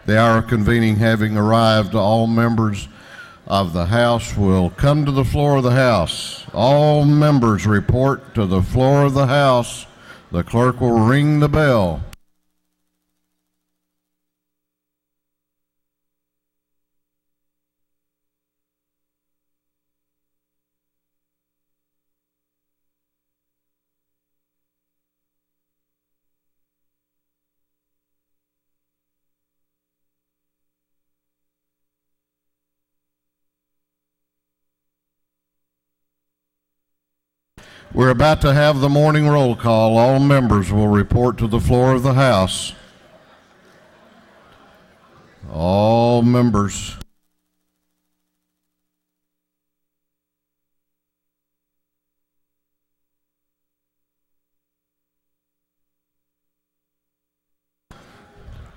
The hour of convening having arrived, all members of the House will come to the floor of the House. All members report to the floor of the House. The clerk will ring the bell. We're about to have the morning roll call. All members will report to the floor of the House. All members.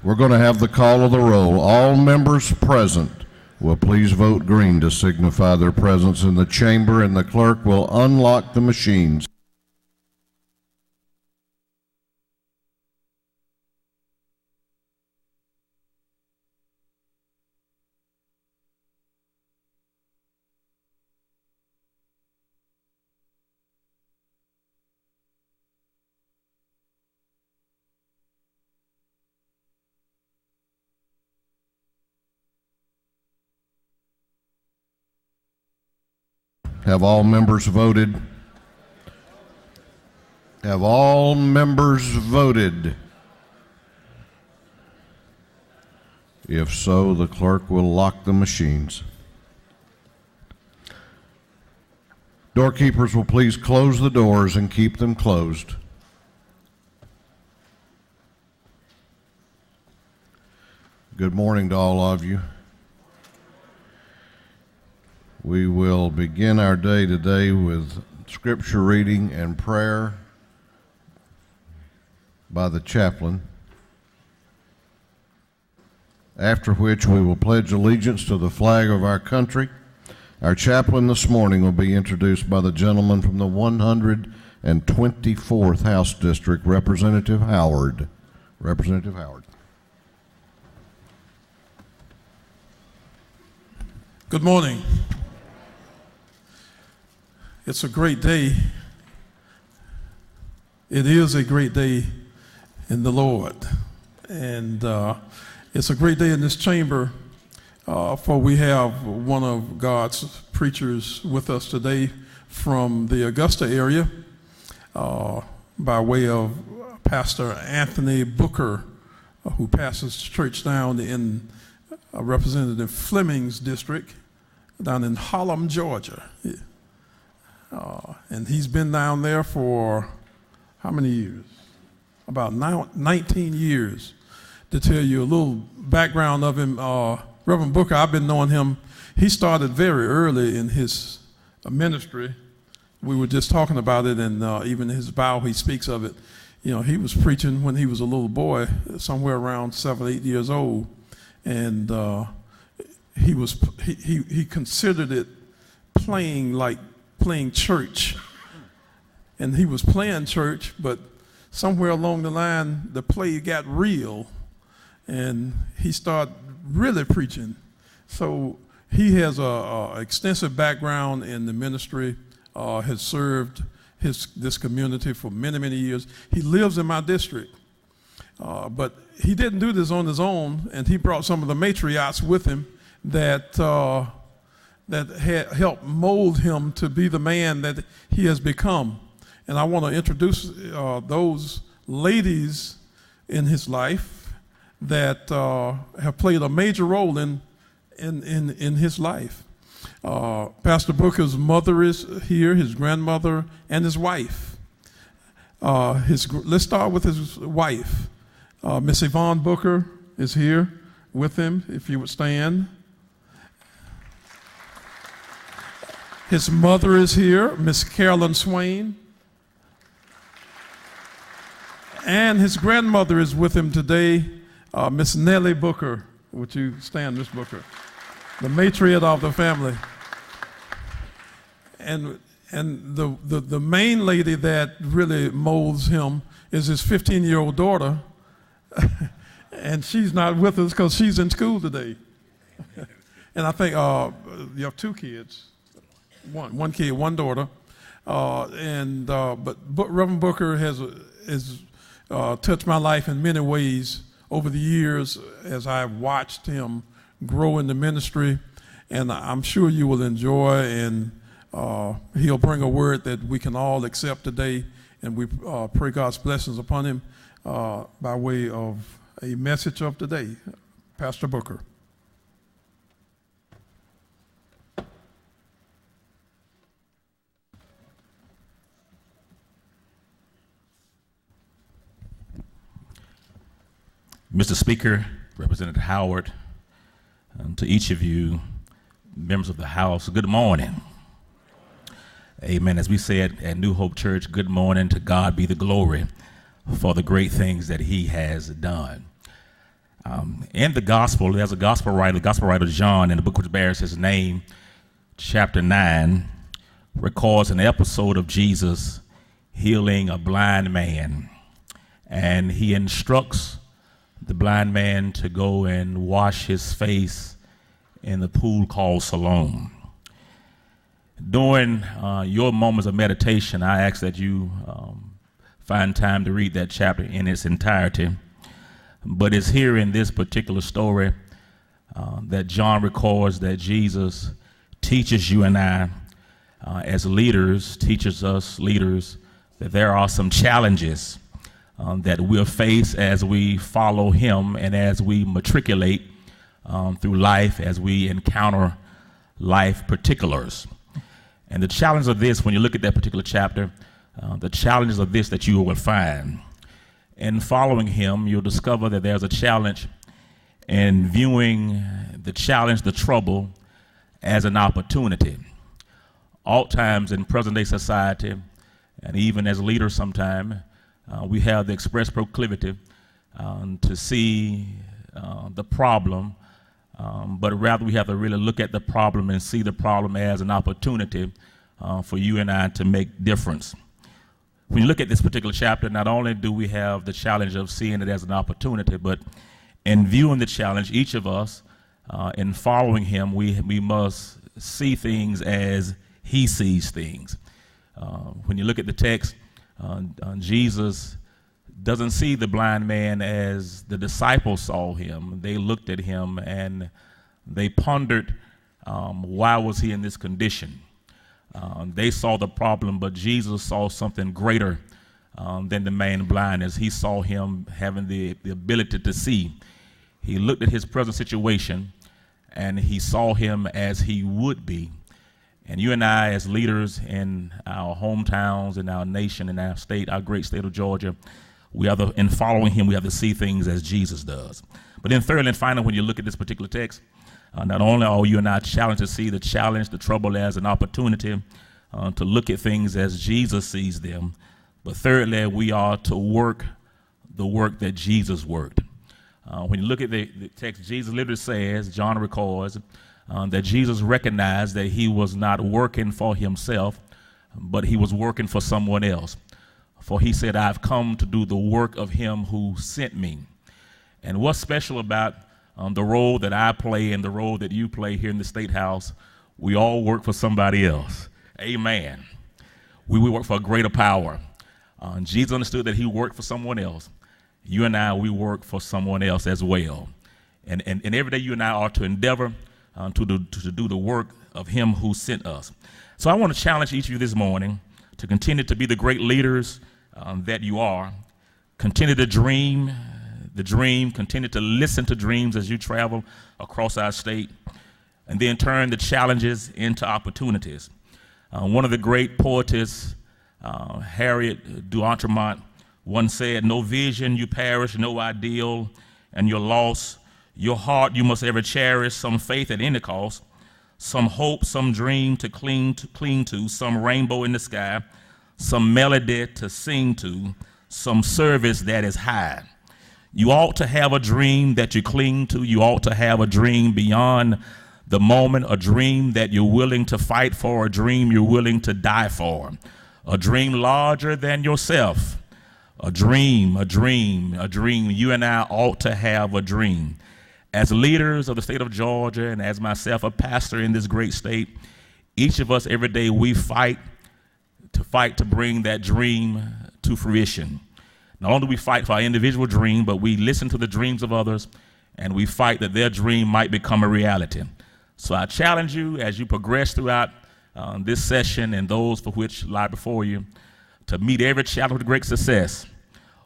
We're going to have the call of the roll. All members present will please vote green to signify their presence in the chamber, and the clerk will unlock the machines. Have all members voted? Have all members voted? If so, the clerk will lock the machines. Doorkeepers will please close the doors and keep them closed. Good morning to all of you. We will begin our day today with scripture reading and prayer by the chaplain, after which we will pledge allegiance to the flag of our country. Our chaplain this morning will be introduced by the gentleman from the 124th House District, Representative Howard. Representative Howard. Good morning. It's a great day. It is a great day in the Lord. And it's a great day in this chamber, for we have one of God's preachers with us today from the Augusta area, by way of Pastor Anthony Booker, who pastors church down in Representative Fleming's district down in Harlem, Georgia. And he's been down there for how many years? About 19 years. To tell you a little background of him, Reverend Booker, I've been knowing him. He started very early in his ministry. We were just talking about it, and even his bio, he speaks of it. You know, he was preaching when he was a little boy, somewhere around 7, 8 years old, and he considered it playing church, and he was playing church, but somewhere along the line the play got real and he started really preaching. So he has a extensive background in the ministry, has served this community for many years. He lives in my district, but he didn't do this on his own, and he brought some of the matriarchs with him that had helped mold him to be the man that he has become. And I want to introduce those ladies in his life that have played a major role in his life. Pastor Booker's mother is here, his grandmother, and his wife. Let's start with his wife. Miss Yvonne Booker is here with him, if you would stand. His mother is here, Miss Carolyn Swain. And his grandmother is with him today, Miss Nellie Booker. Would you stand, Miss Booker? The matriarch of the family. And the main lady that really molds him is his 15-year-old daughter. and she's not with us because she's in school today. And I think you have 2 kids, one kid, one daughter, but Reverend Booker has touched my life in many ways over the years as I've watched him grow in the ministry, and I'm sure you will enjoy, and he'll bring a word that we can all accept today, and we pray God's blessings upon him by way of a message of today. Pastor Booker. Mr. Speaker, Representative Howard, to each of you, members of the House, good morning. Amen. As we said at New Hope Church, good morning. To God be the glory for the great things that he has done. In the gospel, there's a gospel writer John, in the book which bears his name, chapter 9, records an episode of Jesus healing a blind man. And he instructs the blind man to go and wash his face in the pool called Siloam. During your moments of meditation, I ask that you find time to read that chapter in its entirety. But it's here in this particular story that John records that Jesus teaches you and I as leaders, teaches us leaders, that there are some challenges that we'll face as we follow him and as we matriculate through life, as we encounter life particulars. And the challenge of this, when you look at that particular chapter, the challenges of this that you will find. In following him, you'll discover that there's a challenge in viewing the challenge, the trouble, as an opportunity. Oftentimes in present-day society, and even as leaders sometimes, we have the express proclivity to see the problem, but rather we have to really look at the problem and see the problem as an opportunity for you and I to make difference. When you look at this particular chapter, not only do we have the challenge of seeing it as an opportunity, but in viewing the challenge, each of us, in following him, we must see things as he sees things. When you look at the text, Jesus doesn't see the blind man as the disciples saw him. They looked at him and they pondered, why was he in this condition? They saw the problem, but Jesus saw something greater than the man blind, as he saw him having the ability to see. He looked at his present situation and he saw him as he would be. And you and I, as leaders in our hometowns, in our nation, in our state, our great state of Georgia, in following him, we have to see things as Jesus does. But then thirdly and finally, when you look at this particular text, not only are you and I challenged to see the challenge, the trouble as an opportunity to look at things as Jesus sees them, but thirdly, we are to work the work that Jesus worked. When you look at the text, Jesus literally says, John records, that Jesus recognized that he was not working for himself, but he was working for someone else. For he said, I've come to do the work of him who sent me. And what's special about the role that I play and the role that you play here in the State House, we all work for somebody else. Amen. We work for a greater power. Jesus understood that he worked for someone else. You and I, we work for someone else as well. And every day you and I are to endeavor to do the work of him who sent us. So I want to challenge each of you this morning to continue to be the great leaders that you are. Continue to dream the dream, continue to listen to dreams as you travel across our state, and then turn the challenges into opportunities. One of the great poetess, Harriet Duantremont, once said, no vision you perish, no ideal, and you're lost. Your heart you must ever cherish, some faith at any cost, some hope, some dream to cling to, some rainbow in the sky, some melody to sing to, some service that is high. You ought to have a dream that you cling to. You ought to have a dream beyond the moment, a dream that you're willing to fight for, a dream you're willing to die for, a dream larger than yourself, A dream, a dream, a dream. You and I ought to have a dream. As leaders of the state of Georgia and as myself, a pastor in this great state, each of us every day we fight to bring that dream to fruition. Not only do we fight for our individual dream, but we listen to the dreams of others and we fight that their dream might become a reality. So I challenge you as you progress throughout this session and those for which lie before you to meet every challenge with great success,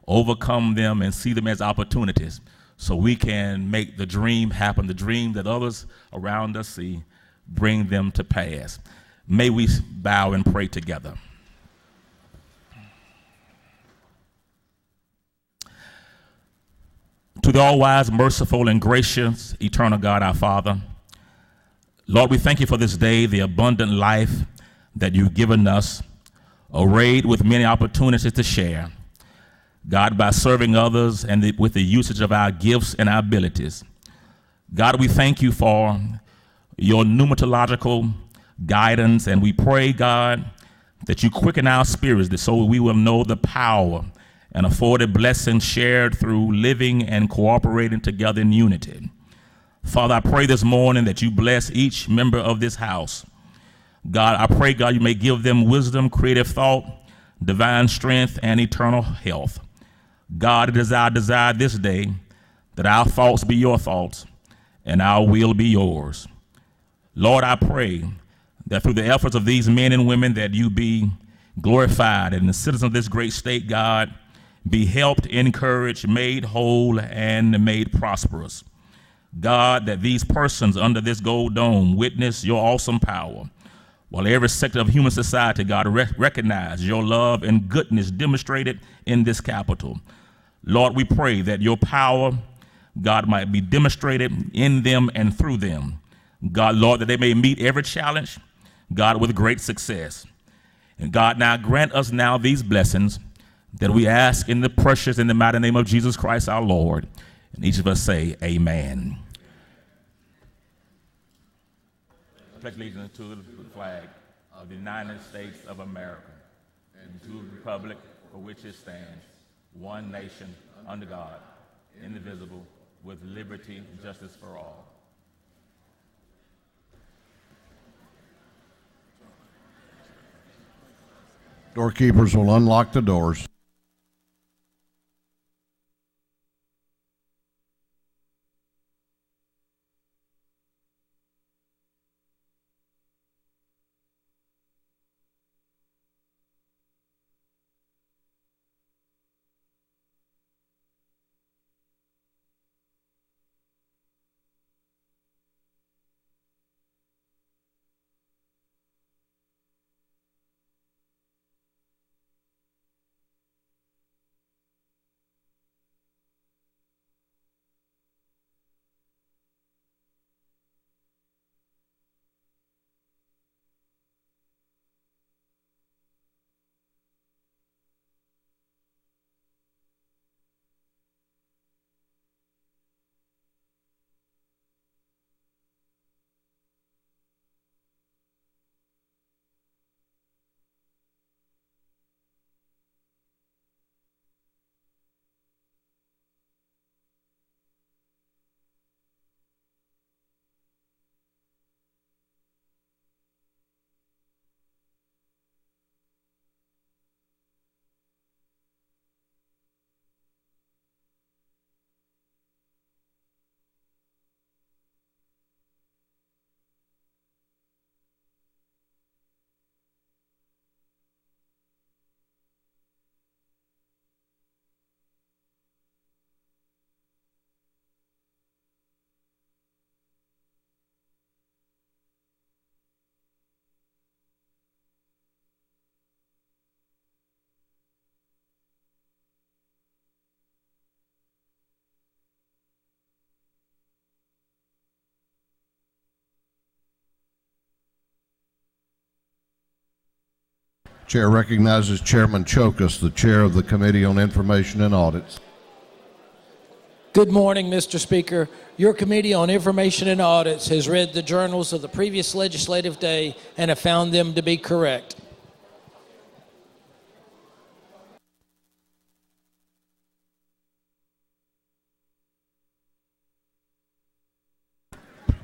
overcome them and see them as opportunities so we can make the dream happen, the dream that others around us see, bring them to pass. May we bow and pray together. To the all-wise, merciful, and gracious, eternal God, our Father, Lord, we thank you for this day, the abundant life that you've given us, arrayed with many opportunities to share. God, by serving others and with the usage of our gifts and our abilities. God, we thank you for your pneumatological guidance, and we pray, God, that you quicken our spirits so we will know the power and afforded blessings shared through living and cooperating together in unity. Father, I pray this morning that you bless each member of this house. God, I pray, God, you may give them wisdom, creative thought, divine strength, and eternal health. God, it is our desire this day that our thoughts be your thoughts and our will be yours. Lord, I pray that through the efforts of these men and women that you be glorified and the citizens of this great state, God, be helped, encouraged, made whole, and made prosperous. God, that these persons under this gold dome witness your awesome power, while every sector of human society, God, recognize your love and goodness demonstrated in this capital. Lord, we pray that your power, God, might be demonstrated in them and through them. God, Lord, that they may meet every challenge, God, with great success. And God, now grant us now these blessings that we ask in the precious and the mighty name of Jesus Christ our Lord. And each of us say, amen. I pledge allegiance to the flag of the United States of America and to the republic for which it stands, one nation, under God, indivisible, with liberty and justice for all. Doorkeepers will unlock the doors. Chair recognizes Chairman Chokas, the chair of the Committee on Information and Audits. Good morning, Mr. Speaker. Your Committee on Information and Audits has read the journals of the previous legislative day and have found them to be correct.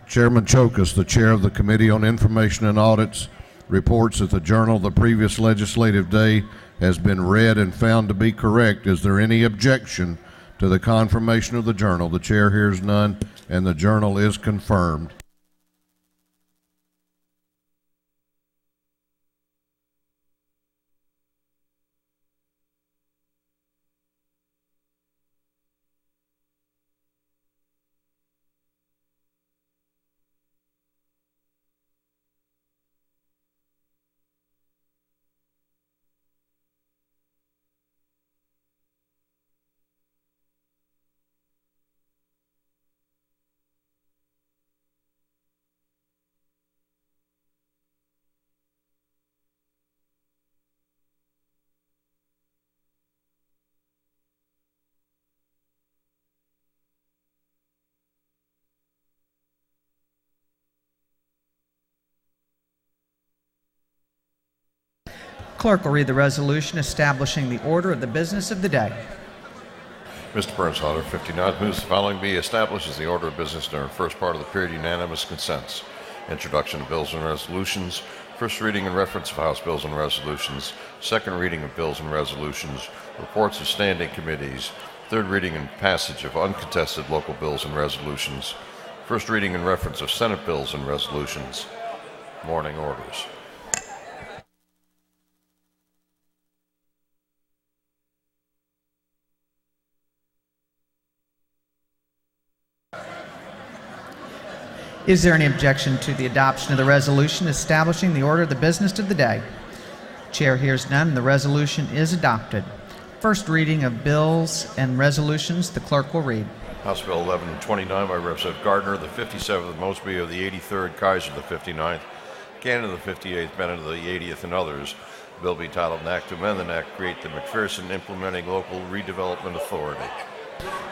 Chairman Chokas, the chair of the Committee on Information and Audits, reports that the journal of the previous legislative day has been read and found to be correct. Is there any objection to the confirmation of the journal? The chair hears none, and the journal is confirmed. Clerk will read the resolution establishing the order of the business of the day. Mr. Burns, Order 59 moves the following be established as the order of business during the first part of the period. Unanimous consents. Introduction of bills and resolutions. First reading and reference of House bills and resolutions. Second reading of bills and resolutions. Reports of standing committees. Third reading and passage of uncontested local bills and resolutions. First reading and reference of Senate bills and resolutions. Morning orders. Is there any objection to the adoption of the resolution establishing the order of the business of the day? Chair hears none, and the resolution is adopted. First reading of bills and resolutions, the clerk will read. House Bill 1129 by Representative Gardner, the 57th, Mosby of the 83rd, Kaiser the 59th, Cannon the 58th, Bennett of the 80th, and others. The bill be titled an act to amend the act, create the McPherson Implementing Local Redevelopment Authority.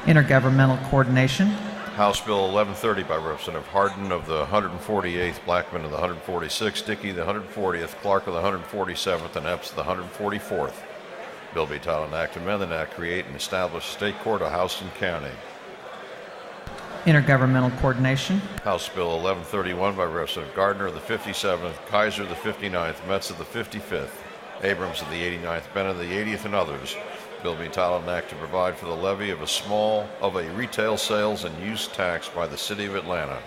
Intergovernmental coordination. House Bill 1130 by Representative Hardin of the 148th, Blackman of the 146th, Dickey the 140th, Clark of the 147th, and Epps of the 144th. Bill be titled an act to amend the act, create and establish a state court of Houston County. Intergovernmental coordination. House Bill 1131 by Representative Gardner of the 57th, Kaiser of the 59th, Metz of the 55th, Abrams of the 89th, Bennett of the 80th, and others. Bill be titled an act to provide for the levy of a retail sales and use tax by the City of Atlanta.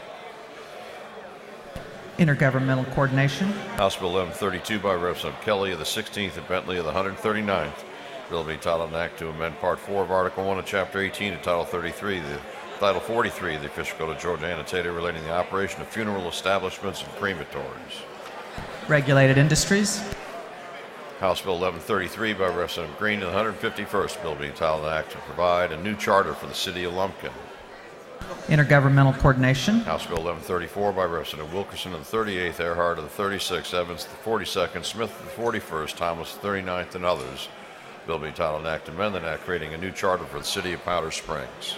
Intergovernmental coordination. House Bill 1132 by Representative Kelly of the 16th and Bentley of the 139th. Bill be titled an act to amend Part 4 of Article 1 of Chapter 18 of Title 43, Title 43 of the Official Code of Georgia annotated relating to the operation of funeral establishments and crematories. Regulated industries. House Bill 1133 by Representative Green of the 151st. Bill being titled an act to provide a new charter for the City of Lumpkin. Intergovernmental coordination. House Bill 1134 by Representative Wilkerson of the 38th, Earhart of the 36th, Evans of the 42nd, Smith of the 41st, Thomas of the 39th, and others. Bill being titled an act to amend the act creating a new charter for the City of Powder Springs.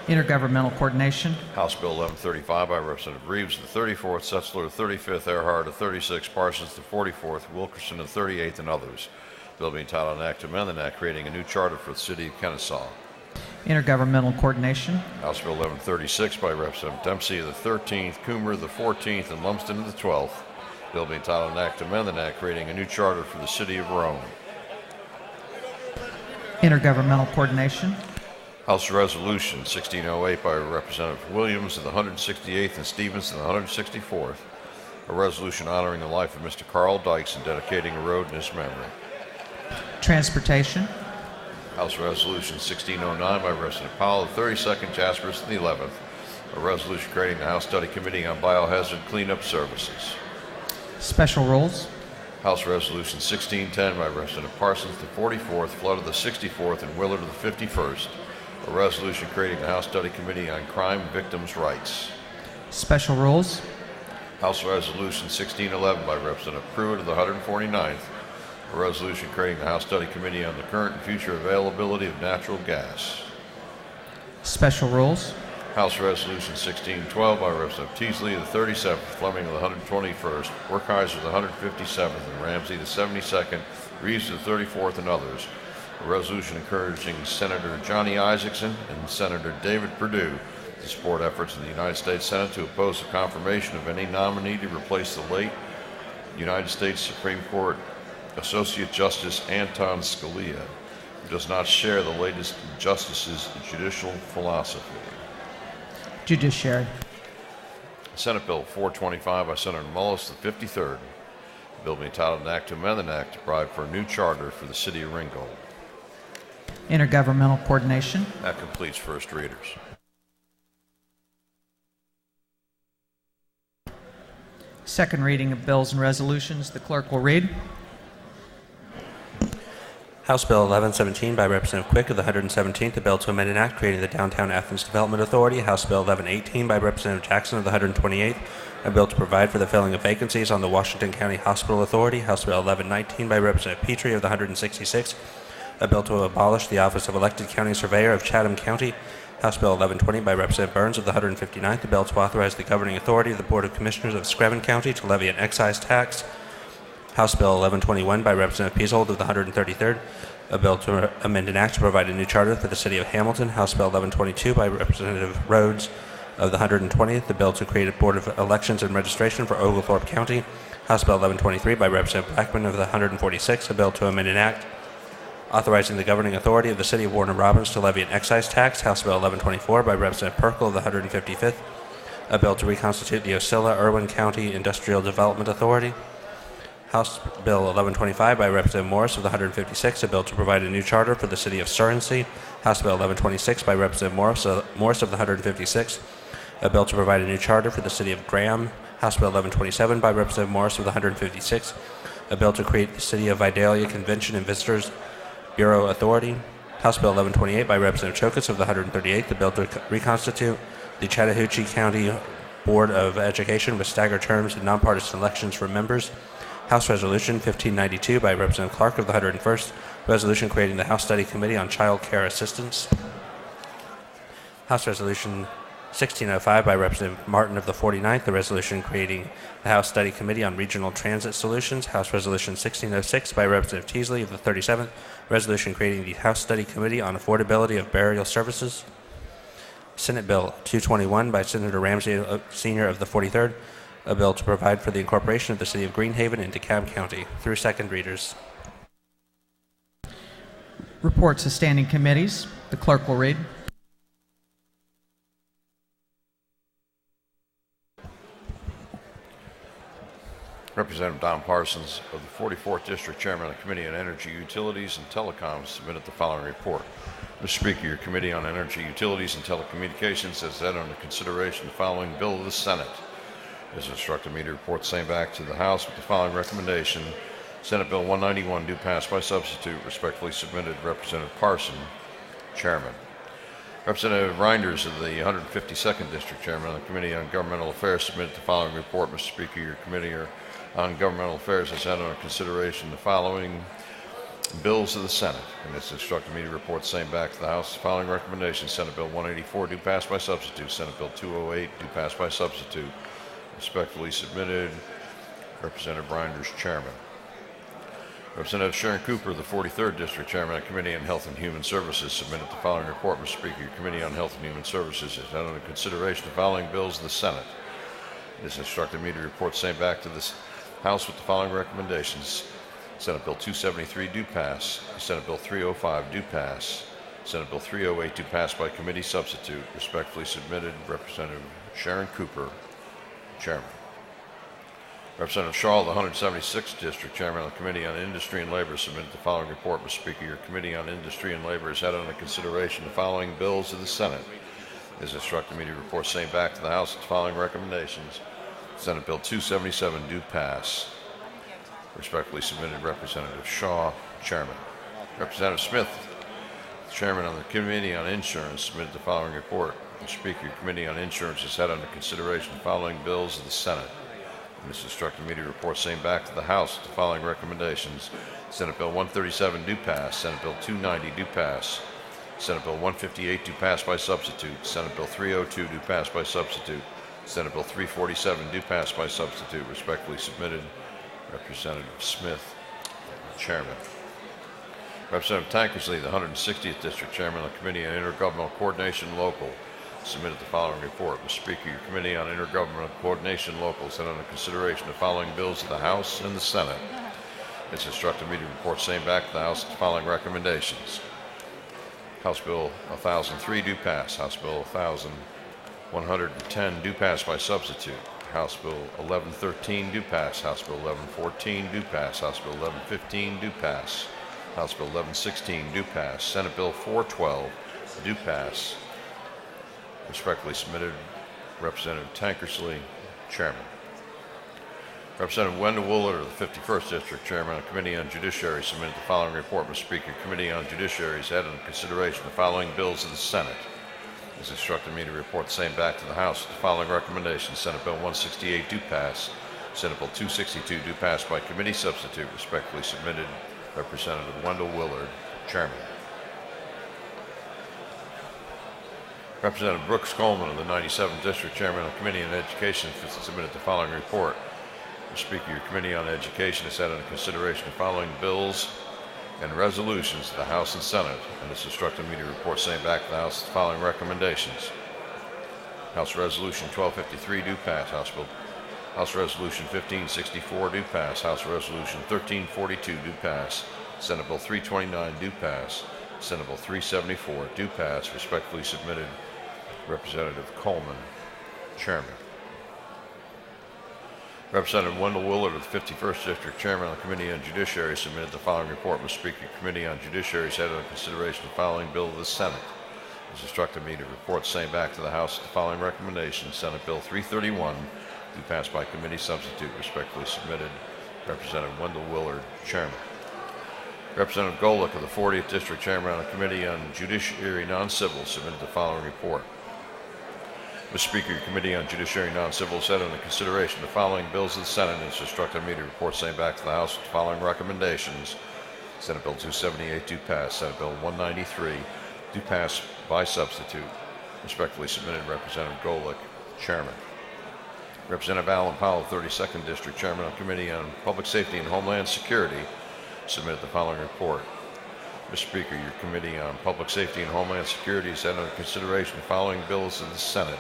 Intergovernmental coordination. House Bill 1135 by Representative Reeves of the 34th, Setzler of the 35th, Earhart of the 36th, Parsons of the 44th, Wilkerson of the 38th, and others. Bill being titled an act to amend the act creating a new charter for the City of Kennesaw. Intergovernmental coordination. House Bill 1136 by Representative Dempsey of the 13th, Coomer of the 14th, and Lumsden of the 12th. Bill being titled an act to amend the act creating a new charter for the City of Rome. Intergovernmental coordination. House Resolution 1608 by Representative Williams of the 168th and Stevens of the 164th. A resolution honoring the life of Mr. Carl Dykes and dedicating a road in his memory. Transportation. House Resolution 1609 by Representative Powell of the 32nd, Jaspers of the 11th. A resolution creating the House Study Committee on Biohazard Cleanup Services. Special rules. House Resolution 1610 by Representative Parsons of the 44th, Flood of the 64th, and Willard of the 51st. A resolution creating the House Study Committee on Crime Victims' Rights. Special rules. House Resolution 1611 by Representative Pruitt of the 149th. A resolution creating the House Study Committee on the current and future availability of natural gas. Special rules. House Resolution 1612 by Representative Teasley of the 37th, Fleming of the 121st, Werkheiser of the 157th, and Ramsey of the 72nd, Reeves of the 34th, and others. A resolution encouraging Senator Johnny Isaacson and Senator David Perdue to to support efforts in the United States Senate to oppose the confirmation of any nominee to replace the late United States Supreme Court Associate Justice Anton Scalia, who does not share the latest justice's judicial philosophy. Judiciary. Senate Bill 425 by Senator Mullis, the 53rd. The bill being entitled an act to amend an act to provide for a new charter for the city of Ringgold. Intergovernmental coordination. That completes first readers. Second reading of bills and resolutions. The clerk will read. House Bill 1117 by Representative Quick of the 117th, a bill to amend an act creating the Downtown Athens Development Authority. House Bill 1118 by Representative Jackson of the 128th, a bill to provide for the filling of vacancies on the Washington County Hospital Authority. House Bill 1119 by Representative Petrie of the 166th, a bill to abolish the office of Elected County Surveyor of Chatham County. House Bill 1120 by Representative Burns of the 159th, a bill to authorize the governing authority of the Board of Commissioners of Screven County to levy an excise tax. House Bill 1121 by Representative Peasold of the 133rd, a bill to amend an act to provide a new charter for the city of Hamilton. House Bill 1122 by Representative Rhodes of the 120th, a bill to create a Board of Elections and Registration for Oglethorpe County. House Bill 1123 by Representative Blackman of the 146th, a bill to amend an act authorizing the governing authority of the city of Warner Robins to levy an excise tax. House Bill 1124 by Representative Perkle of the 155th, a bill to reconstitute the Ocilla-Irwin County Industrial Development Authority. House Bill 1125 by Representative Morris of the 156th, a bill to provide a new charter for the city of Surrey. House Bill 1126 by Representative Morris of the 156th, a bill to provide a new charter for the city of Graham. House Bill 1127 by Representative Morris of the 156th, a bill to create the City of Vidalia Convention and Visitors Bureau Authority. House Bill 1128 by Representative Chokas of the 138th, a bill to reconstitute the Chattahoochee County Board of Education with staggered terms and nonpartisan elections for members. House Resolution 1592 by Representative Clark of the 101st, resolution creating the House Study Committee on Child Care Assistance. House Resolution 1605 by Representative Martin of the 49th, the resolution creating the House Study Committee on Regional Transit Solutions. House Resolution 1606 by Representative Teasley of the 37th, resolution creating the House Study Committee on Affordability of Burial Services. Senate Bill 221 by Senator Ramsey Sr. of the 43rd, a bill to provide for the incorporation of the city of Greenhaven into DeKalb County. Through second readers. Reports of standing committees. The clerk will read. Representative Don Parsons of the 44th District, Chairman of the Committee on Energy, Utilities, and Telecoms, submitted the following report. Mr. Speaker, your Committee on Energy, Utilities, and Telecommunications has had under consideration the following bill of the Senate. It has instructed me to report same back to the House with the following recommendation. Senate Bill 191, due pass by substitute, respectfully submitted Representative Parson, Chairman. Representative Reinders of the 152nd District, Chairman of the Committee on Governmental Affairs, submitted the following report. Mr. Speaker, your Committee on Governmental Affairs has had under consideration the following bills of the Senate, and it's instructed me to report same back to the House. The following recommendation: Senate Bill 184, due pass by substitute. Senate Bill 208, due pass by substitute. Respectfully submitted, Representative Reinders, Chairman. Representative Sharon Cooper of the 43rd District, Chairman of the Committee on Health and Human Services, submitted the following report. Mr. Speaker, your Committee on Health and Human Services has had under consideration the following bills of the Senate. It has instructed me to report same back to this House with the following recommendations. Senate Bill 273, due pass. Senate Bill 305, due pass. Senate Bill 308, due pass by committee substitute. Respectfully submitted, Representative Sharon Cooper, Chairman. Representative Shaw of the 176th District, Chairman of the Committee on Industry and Labor, submitted the following report. Mr. Speaker, your Committee on Industry and Labor has had under consideration the following bills of the Senate. It has instructed me to report same back to the House with the following recommendations. Senate Bill 277, due pass. Respectfully submitted, Representative Shaw, Chairman. Representative Smith, Chairman of the Committee on Insurance, submitted the following report. Mr. Speaker, your Committee on Insurance has had under consideration the following bills of the Senate. And this instructed me to report same back to the House with the following recommendations. Senate Bill 137, due pass. Senate Bill 290, due pass. Senate Bill 158, due pass by substitute. Senate Bill 302, due pass by substitute. Senate Bill 347, due pass by substitute. Respectfully submitted, Representative Smith, Chairman. Representative Tankersley, the 160th District, Chairman of the Committee on Intergovernmental Coordination Local, submitted the following report. Mr. Speaker, your Committee on Intergovernmental Coordination Locals had under consideration the following bills of the House and the Senate. It's instructed me to report same back to the House with the following recommendations. House Bill 1003 do pass. House Bill 1110 do pass by substitute. House Bill 1113 do pass. House Bill 1114 do pass. House Bill 1115 do pass. House Bill 1116 do pass. Senate Bill 412 do pass. Respectfully submitted, Representative Tankersley, Chairman. Representative Wendell Woolard of the 51st District, Chairman of the Committee on Judiciary, submitted the following report. Mr. Speaker, Committee on Judiciary has had under consideration the following bills of the Senate. It has instructed me to report the same back to the House with the following recommendations. Senate Bill 168 do pass. Senate Bill 262 do pass by committee substitute. Respectfully submitted, Representative Wendell Woolard, Chairman. Representative Brooks Coleman of the 97th District, Chairman of the Committee on Education, submitted the following report. Mr. Speaker, your Committee on Education has had under consideration the following bills and resolutions to the House and Senate, and has instructed me to report same back to the House with the following recommendations. House Resolution 1253 do pass. House Resolution 1564 do pass. House Resolution 1342 do pass. Senate Bill 329 do pass. Senate Bill 374 do pass. Respectfully submitted, Representative Coleman, Chairman. Representative Wendell Woolard of the 51st District, Chairman of the Committee on Judiciary, submitted the following report. Mr. Speaker, the Committee on Judiciary has had under consideration the following bill of the Senate. It has instructed me to report the same back to the House with the following recommendations. Senate Bill 331 do pass by committee substitute. Respectfully submitted, Representative Wendell Woolard, Chairman. Representative Golick of the 40th District, Chairman of the Committee on Judiciary Non-Civil, submitted the following report. Mr. Speaker, your Committee on Judiciary Non-Civil has had under consideration the following bills of the Senate and has instructed me to report same back to the House with the following recommendations. Senate Bill 278 do pass. Senate Bill 193 do pass by substitute. Respectfully submitted, Representative Golick, Chairman. Representative Alan Powell, 32nd District, Chairman of the Committee on Public Safety and Homeland Security, submitted the following report. Mr. Speaker, your Committee on Public Safety and Homeland Security has had under consideration the following bills of the Senate.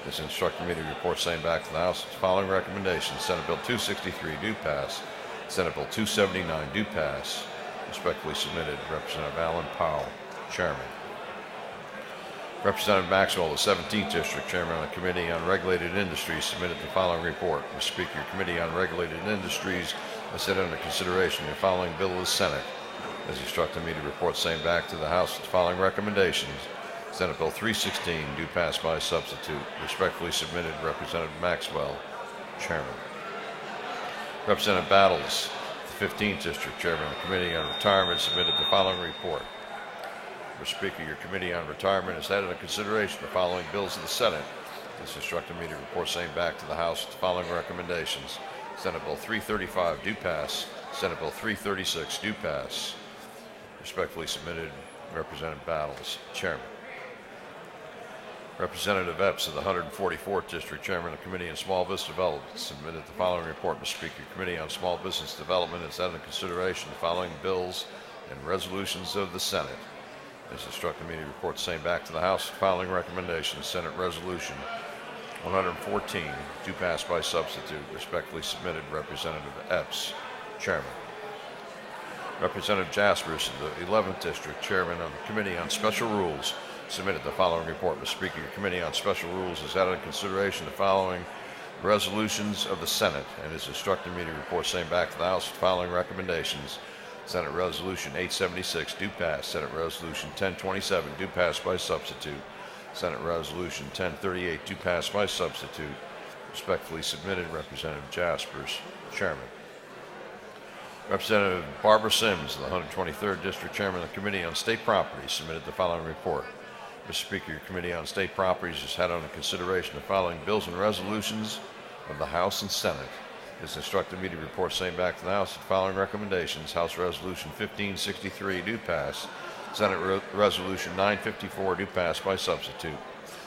It has instructed me to report same back to the House with the following recommendations. Senate Bill 263 do pass. Senate Bill 279 do pass. Respectfully submitted, Representative Alan Powell, Chairman. Representative Maxwell, the 17th District, Chairman of the Committee on Regulated Industries, submitted the following report. Mr. Speaker, your Committee on Regulated Industries has had under consideration the following bill of the Senate. It has instructed me to report same back to the House with the following recommendations. Senate Bill 316 do pass by substitute. Respectfully submitted, Representative Maxwell, Chairman. Representative Battles, the 15th District, Chairman of the Committee on Retirement, submitted the following report. Mr. Speaker, your Committee on Retirement has had under consideration the following bills of the Senate. It has instructed me to report same back to the House with the following recommendations. Senate Bill 335 do pass. Senate Bill 336 do pass. Respectfully submitted, Representative Battles, Chairman. Representative Epps of the 144th District, Chairman of the Committee on Small Business Development, submitted the following report. Mr. Speaker, your Committee on Small Business Development has had under consideration the following bills and resolutions of the Senate. It has instructed me to report the same back to the House with the following recommendations. Senate Resolution 114 do pass by substitute. Respectfully submitted, Representative Epps, Chairman. Representative Jaspers of the 11th District, Chairman of the Committee on Special Rules, submitted the following report. Mr. Speaker, your Committee on Special Rules has had under consideration the following resolutions of the Senate and has instructed me to report same back to the House with the following recommendations. Senate Resolution 876 do pass. Senate Resolution 1027 do pass by substitute. Senate Resolution 1038 do pass by substitute. Respectfully submitted, Representative Jaspers, Chairman. Representative Barbara Sims of the 123rd District, Chairman of the Committee on State Properties, submitted the following report. Mr. Speaker, your Committee on State Properties has had under consideration the following bills and resolutions of the House and Senate. It has instructed me to report same back to the House with the following recommendations. House Resolution 1563 do pass. Senate Resolution 954 do pass by substitute.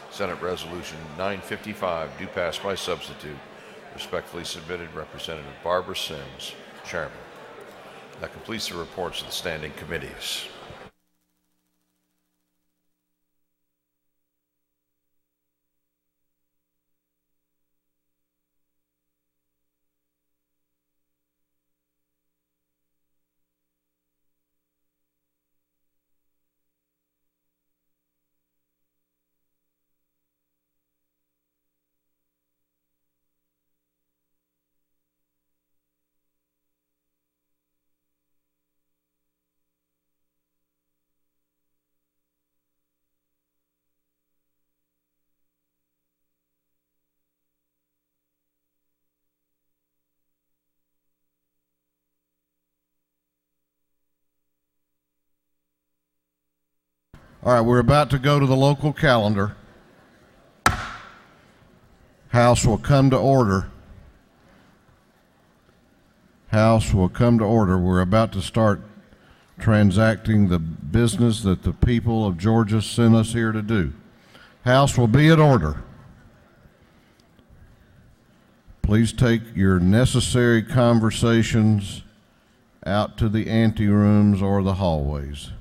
Senate Resolution 955 do pass by substitute. Respectfully submitted, Representative Barbara Sims, Chairman. That completes the reports of the standing committees. 1. All right, we're about to go to the local calendar. House will come to order. House will come to order. We're about to start transacting the business that the people of Georgia sent us here to do. House will be in order. Please take your necessary conversations out to the anterooms or the hallways.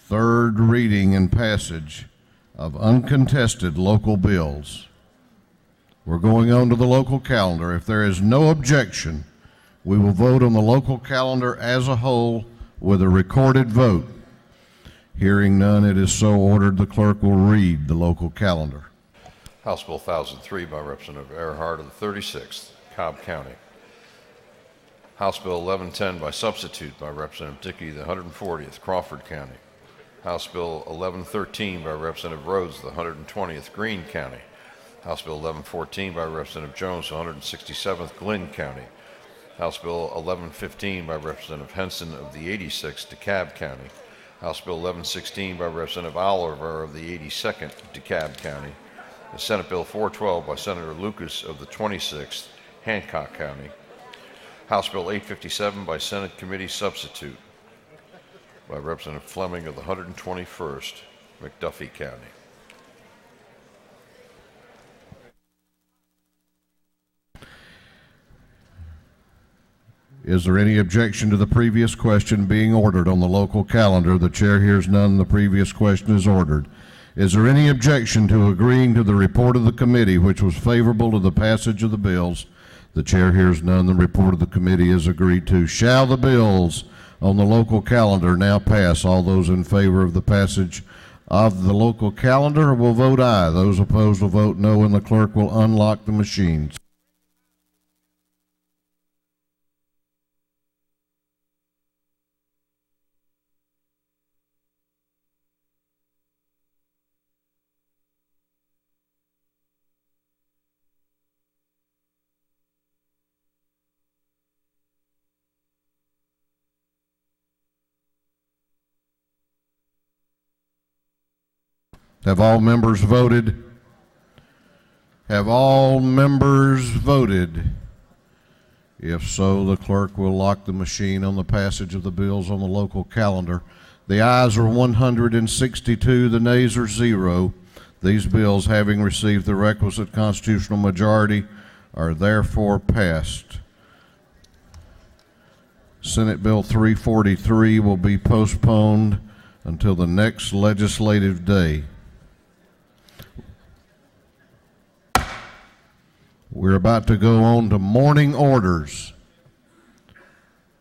Third reading and passage of uncontested local bills. We're going on to the local calendar. If there is no objection, we will vote on the local calendar as a whole with a recorded vote. Hearing none, it is so ordered. The clerk will read the local calendar. House Bill 1003 by Representative Earhart of the 36th, Cobb County. House Bill 1110 by substitute by Representative Dickey, the 140th, Crawford County. House Bill 1113 by Representative Rhodes, the 120th, Greene County. House Bill 1114 by Representative Jones, 167th, Glynn County. House Bill 1115 by Representative Henson of the 86th, DeKalb County. House Bill 1116 by Representative Oliver of the 82nd, DeKalb County. The Senate Bill 412 by Senator Lucas of the 26th, Hancock County. House Bill 857 by Senate Committee Substitute by Representative Fleming of the 121st, McDuffie County. Is there any objection to the previous question being ordered on the local calendar? The chair hears none. The previous question is ordered. Is there any objection to agreeing to the report of the committee, which was favorable to the passage of the bills? The chair hears none. The report of the committee is agreed to. Shall the bills on the local calendar now pass? All those in favor of the passage of the local calendar will vote aye. Those opposed will vote no, and the clerk will unlock the machines. Have all members voted? Have all members voted? If so, the clerk will lock the machine on the passage of the bills on the local calendar. The ayes are 162, the nays are 0. These bills, having received the requisite constitutional majority, are therefore passed. Senate Bill 343 will be postponed until the next legislative day. We're about to go on to morning orders.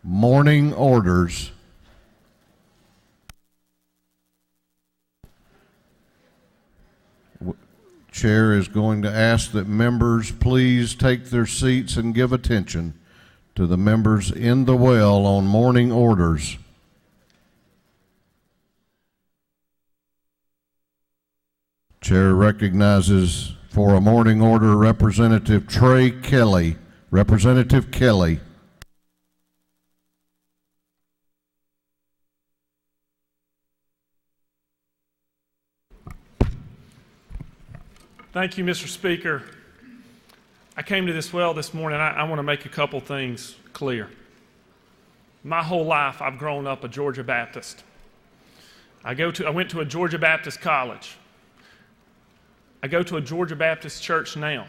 Morning orders. Chair is going to ask that members please take their seats and give attention to the members in the well on morning orders. Chair recognizes for a morning order Representative Trey Kelly. Representative Kelly. Thank you, Mr. Speaker. I came to this well this morning. I want to make a couple things clear. My whole life, I've grown up a Georgia Baptist. I went to a Georgia Baptist college. I go to a Georgia Baptist church now.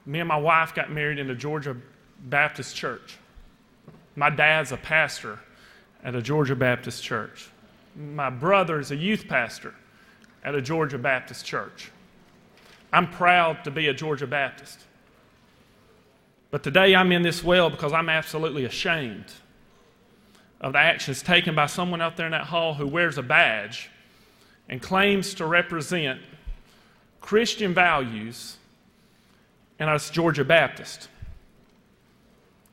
Me and my wife got married in a Georgia Baptist church. My dad's a pastor at a Georgia Baptist church. My brother is a youth pastor at a Georgia Baptist church. I'm proud to be a Georgia Baptist. But today I'm in this well because I'm absolutely ashamed of the actions taken by someone out there in that hall who wears a badge and claims to represent Christian values and us Georgia Baptists.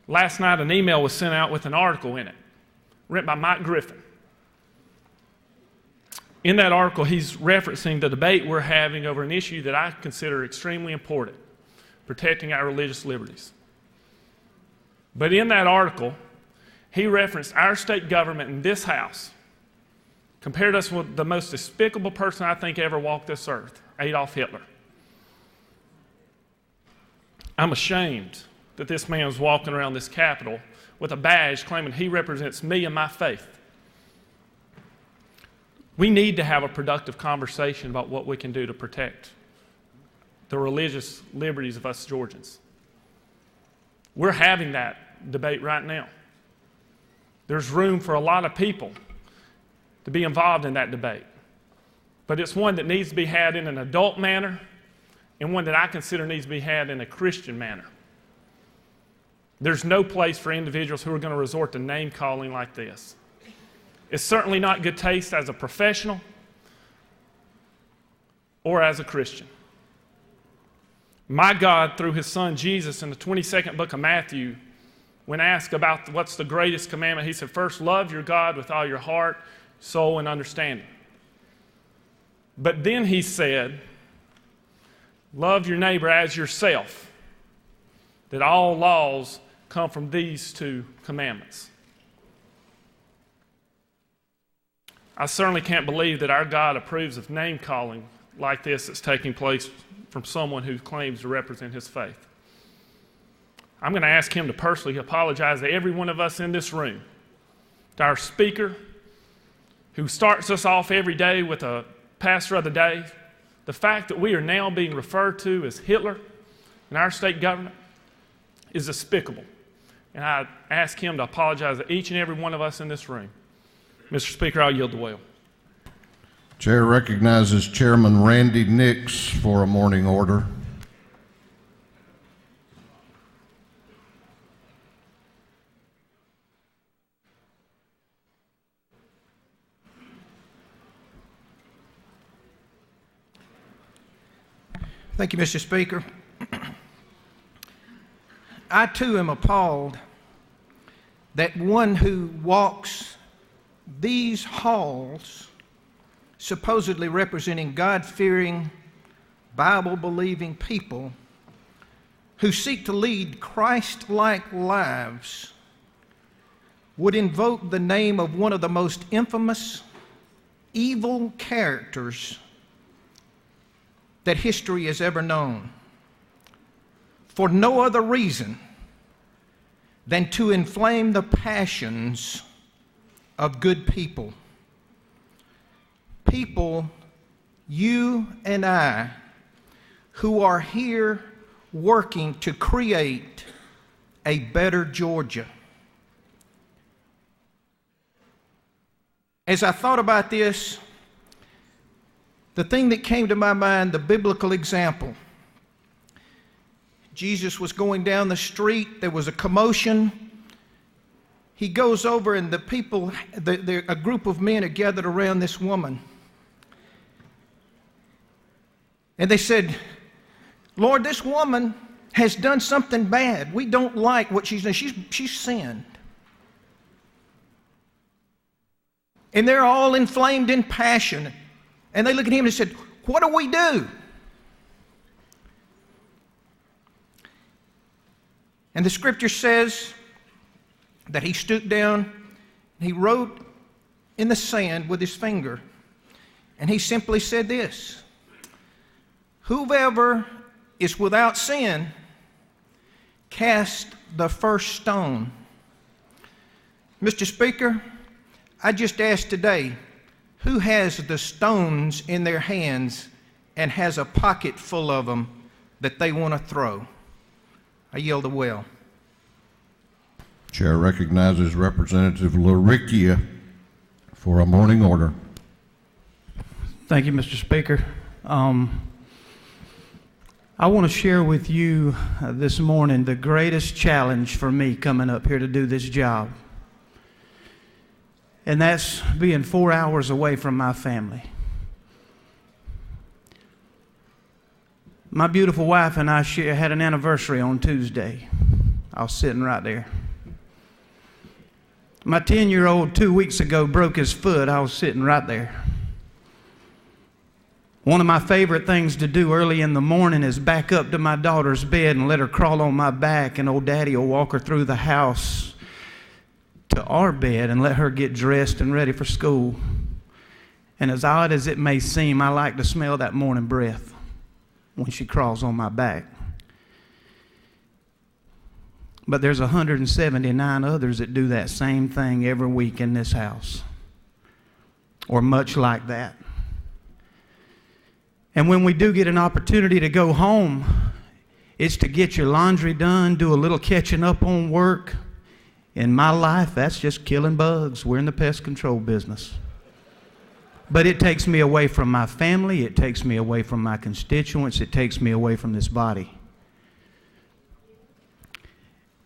Last night an email was sent out with an article in it, written by Mike Griffin. In that article, he's referencing the debate we're having over an issue that I consider extremely important, protecting our religious liberties. But in that article, he referenced our state government in this House, compared us with the most despicable person I think ever walked this earth, Adolf Hitler. I'm ashamed that this man was walking around this Capitol with a badge claiming he represents me and my faith. We need to have a productive conversation about what we can do to protect the religious liberties of us Georgians. We're having that debate right now. There's room for a lot of people to be involved in that debate. But it's one that needs to be had in an adult manner and one that I consider needs to be had in a Christian manner. There's no place for individuals who are going to resort to name calling like this. It's certainly not good taste as a professional or as a Christian. My God, through his son Jesus in the 22nd book of Matthew, when asked about what's the greatest commandment, he said, first, love your God with all your heart, soul, and understanding. But then he said, love your neighbor as yourself, that all laws come from these two commandments. I certainly can't believe that our God approves of name-calling like this that's taking place from someone who claims to represent his faith. I'm going to ask him to personally apologize to every one of us in this room, to our speaker, who starts us off every day with a pastor of the day. The fact that we are now being referred to as Hitler in our state government is despicable. And I ask him to apologize to each and every one of us in this room. Mr. Speaker, I'll yield the wheel. Chair recognizes Chairman Randy Nix for a morning order. Thank you, Mr. Speaker. I too am appalled that one who walks these halls, supposedly representing God-fearing, Bible-believing people who seek to lead Christ-like lives, would invoke the name of one of the most infamous, evil characters that history has ever known, for no other reason than to inflame the passions of good people. People, you and I, who are here working to create a better Georgia. As I thought about this, the thing that came to my mind, the biblical example. Jesus was going down the street, there was a commotion. He goes over and the people, a group of men are gathered around this woman. And they said, Lord, this woman has done something bad. We don't like what she's done. She's sinned. And they're all inflamed in passion. And they look at him and said, what do we do? And the scripture says that he stooped down and he wrote in the sand with his finger. And he simply said this, whoever is without sin, cast the first stone. Mr. Speaker, I just asked today, who has the stones in their hands and has a pocket full of them that they want to throw? I yield the will. Chair recognizes Representative LaRicchia for a morning order. Thank you, Mr. Speaker. I want to share with you this morning the greatest challenge for me coming up here to do this job. And that's being 4 hours away from my family. My beautiful wife and I had an anniversary on Tuesday. I was sitting right there. My 10-year-old 2 weeks ago broke his foot. I was sitting right there. One of my favorite things to do early in the morning is back up to my daughter's bed and let her crawl on my back, and old Daddy will walk her through the house to our bed and let her get dressed and ready for school. And as odd as it may seem, I like to smell that morning breath when she crawls on my back. But there's 179 others that do that same thing every week in this house, or much like that. And when we do get an opportunity to go home, it's to get your laundry done, do a little catching up on work. In my life, that's just killing bugs. We're in the pest control business. But it takes me away from my family. It takes me away from my constituents. It takes me away from this body.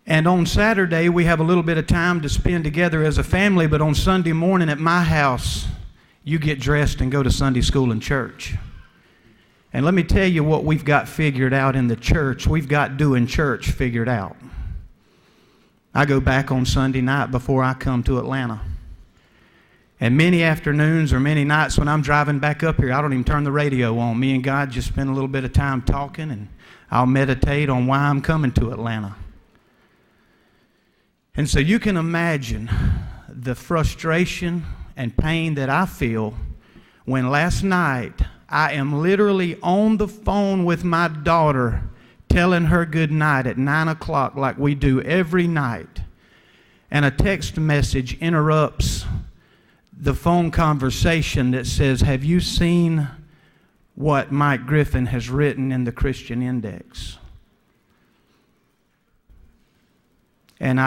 And on Saturday, we have a little bit of time to spend together as a family, but on Sunday morning at my house, you get dressed and go to Sunday school and church. And let me tell you what we've got figured out in the church. We've got doing church figured out. I go back on Sunday night before I come to Atlanta. And many afternoons or many nights when I'm driving back up here, I don't even turn the radio on. Me and God just spend a little bit of time talking, and I'll meditate on why I'm coming to Atlanta. And so you can imagine the frustration and pain that I feel when last night I am literally on the phone with my daughter telling her good night at 9 o'clock like we do every night. And a text message interrupts the phone conversation that says, "Have you seen what Mike Griffin has written in the Christian Index?" And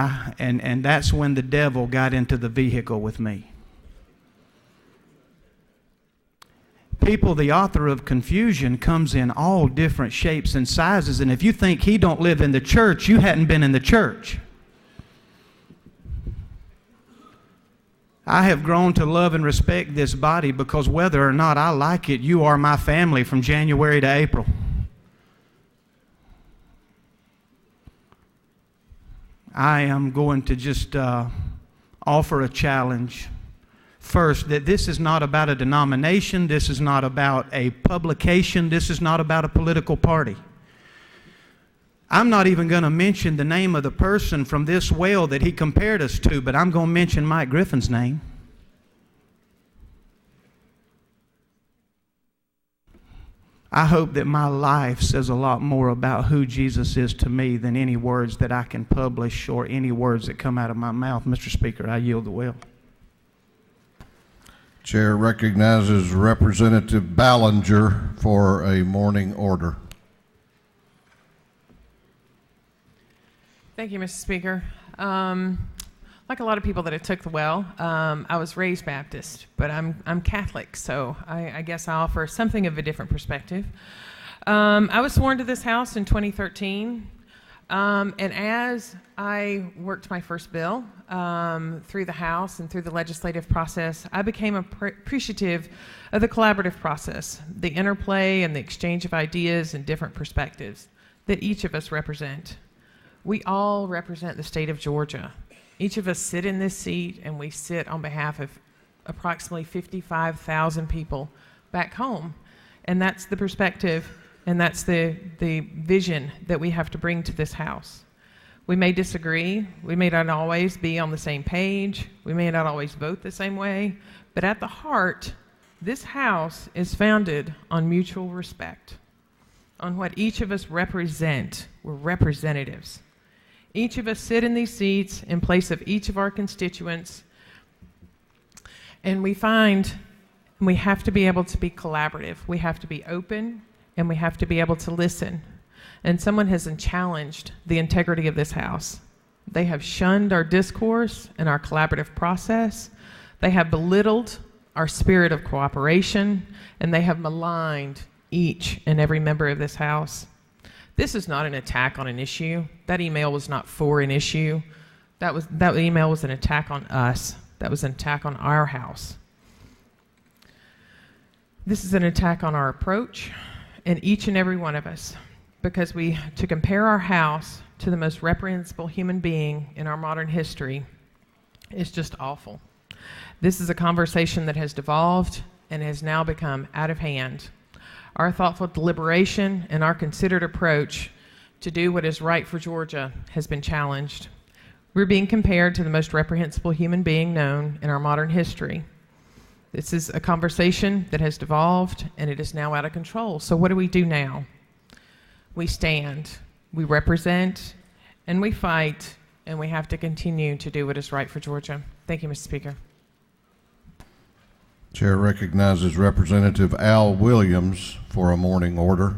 that's when the devil got into the vehicle with me. People, the author of confusion comes in all different shapes and sizes, and if you think he don't live in the church, you hadn't been in the church. I have grown to love and respect this body because whether or not I like it, you are my family from January to April. I am going to just offer a challenge. First, that this is not about a denomination, this is not about a publication, this is not about a political party. I'm not even going to mention the name of the person from this well that he compared us to, but I'm going to mention Mike Griffin's name. I hope that my life says a lot more about who Jesus is to me than any words that I can publish or any words that come out of my mouth. Mr. Speaker, I yield the will. Chair recognizes Representative Ballinger for a morning order. Thank you, Mr. Speaker. Like a lot of people that have took the well, I was raised Baptist, but I'm Catholic, so I guess I offer something of a different perspective. I was sworn to this House in 2013, and as I worked my first bill through the House and through the legislative process, I became appreciative of the collaborative process, the interplay and the exchange of ideas and different perspectives that each of us represent. We all represent the state of Georgia. Each of us sit in this seat, and we sit on behalf of approximately 55,000 people back home. And that's the perspective, and that's the vision that we have to bring to this House. We may disagree. We may not always be on the same page. We may not always vote the same way. But at the heart, this House is founded on mutual respect, on what each of us represent. We're representatives. Each of us sit in these seats in place of each of our constituents, and we find we have to be able to be collaborative. We have to be open, and we have to be able to listen. And someone has challenged the integrity of this House. They have shunned our discourse and our collaborative process. They have belittled our spirit of cooperation, and they have maligned each and every member of this House. This is not an attack on an issue. That email was not for an issue. That email was an attack on us. That was an attack on our House. This is an attack on our approach and each and every one of us, because to compare our House to the most reprehensible human being in our modern history is just awful. This is a conversation that has devolved and has now become out of hand. Our thoughtful deliberation and our considered approach to do what is right for Georgia has been challenged. We're being compared to the most reprehensible human being known in our modern history. This is a conversation that has devolved, and it is now out of control. So what do we do now? We stand, we represent, and we fight, and we have to continue to do what is right for Georgia. Thank you, Mr. Speaker. Chair recognizes Representative Al Williams for a morning order.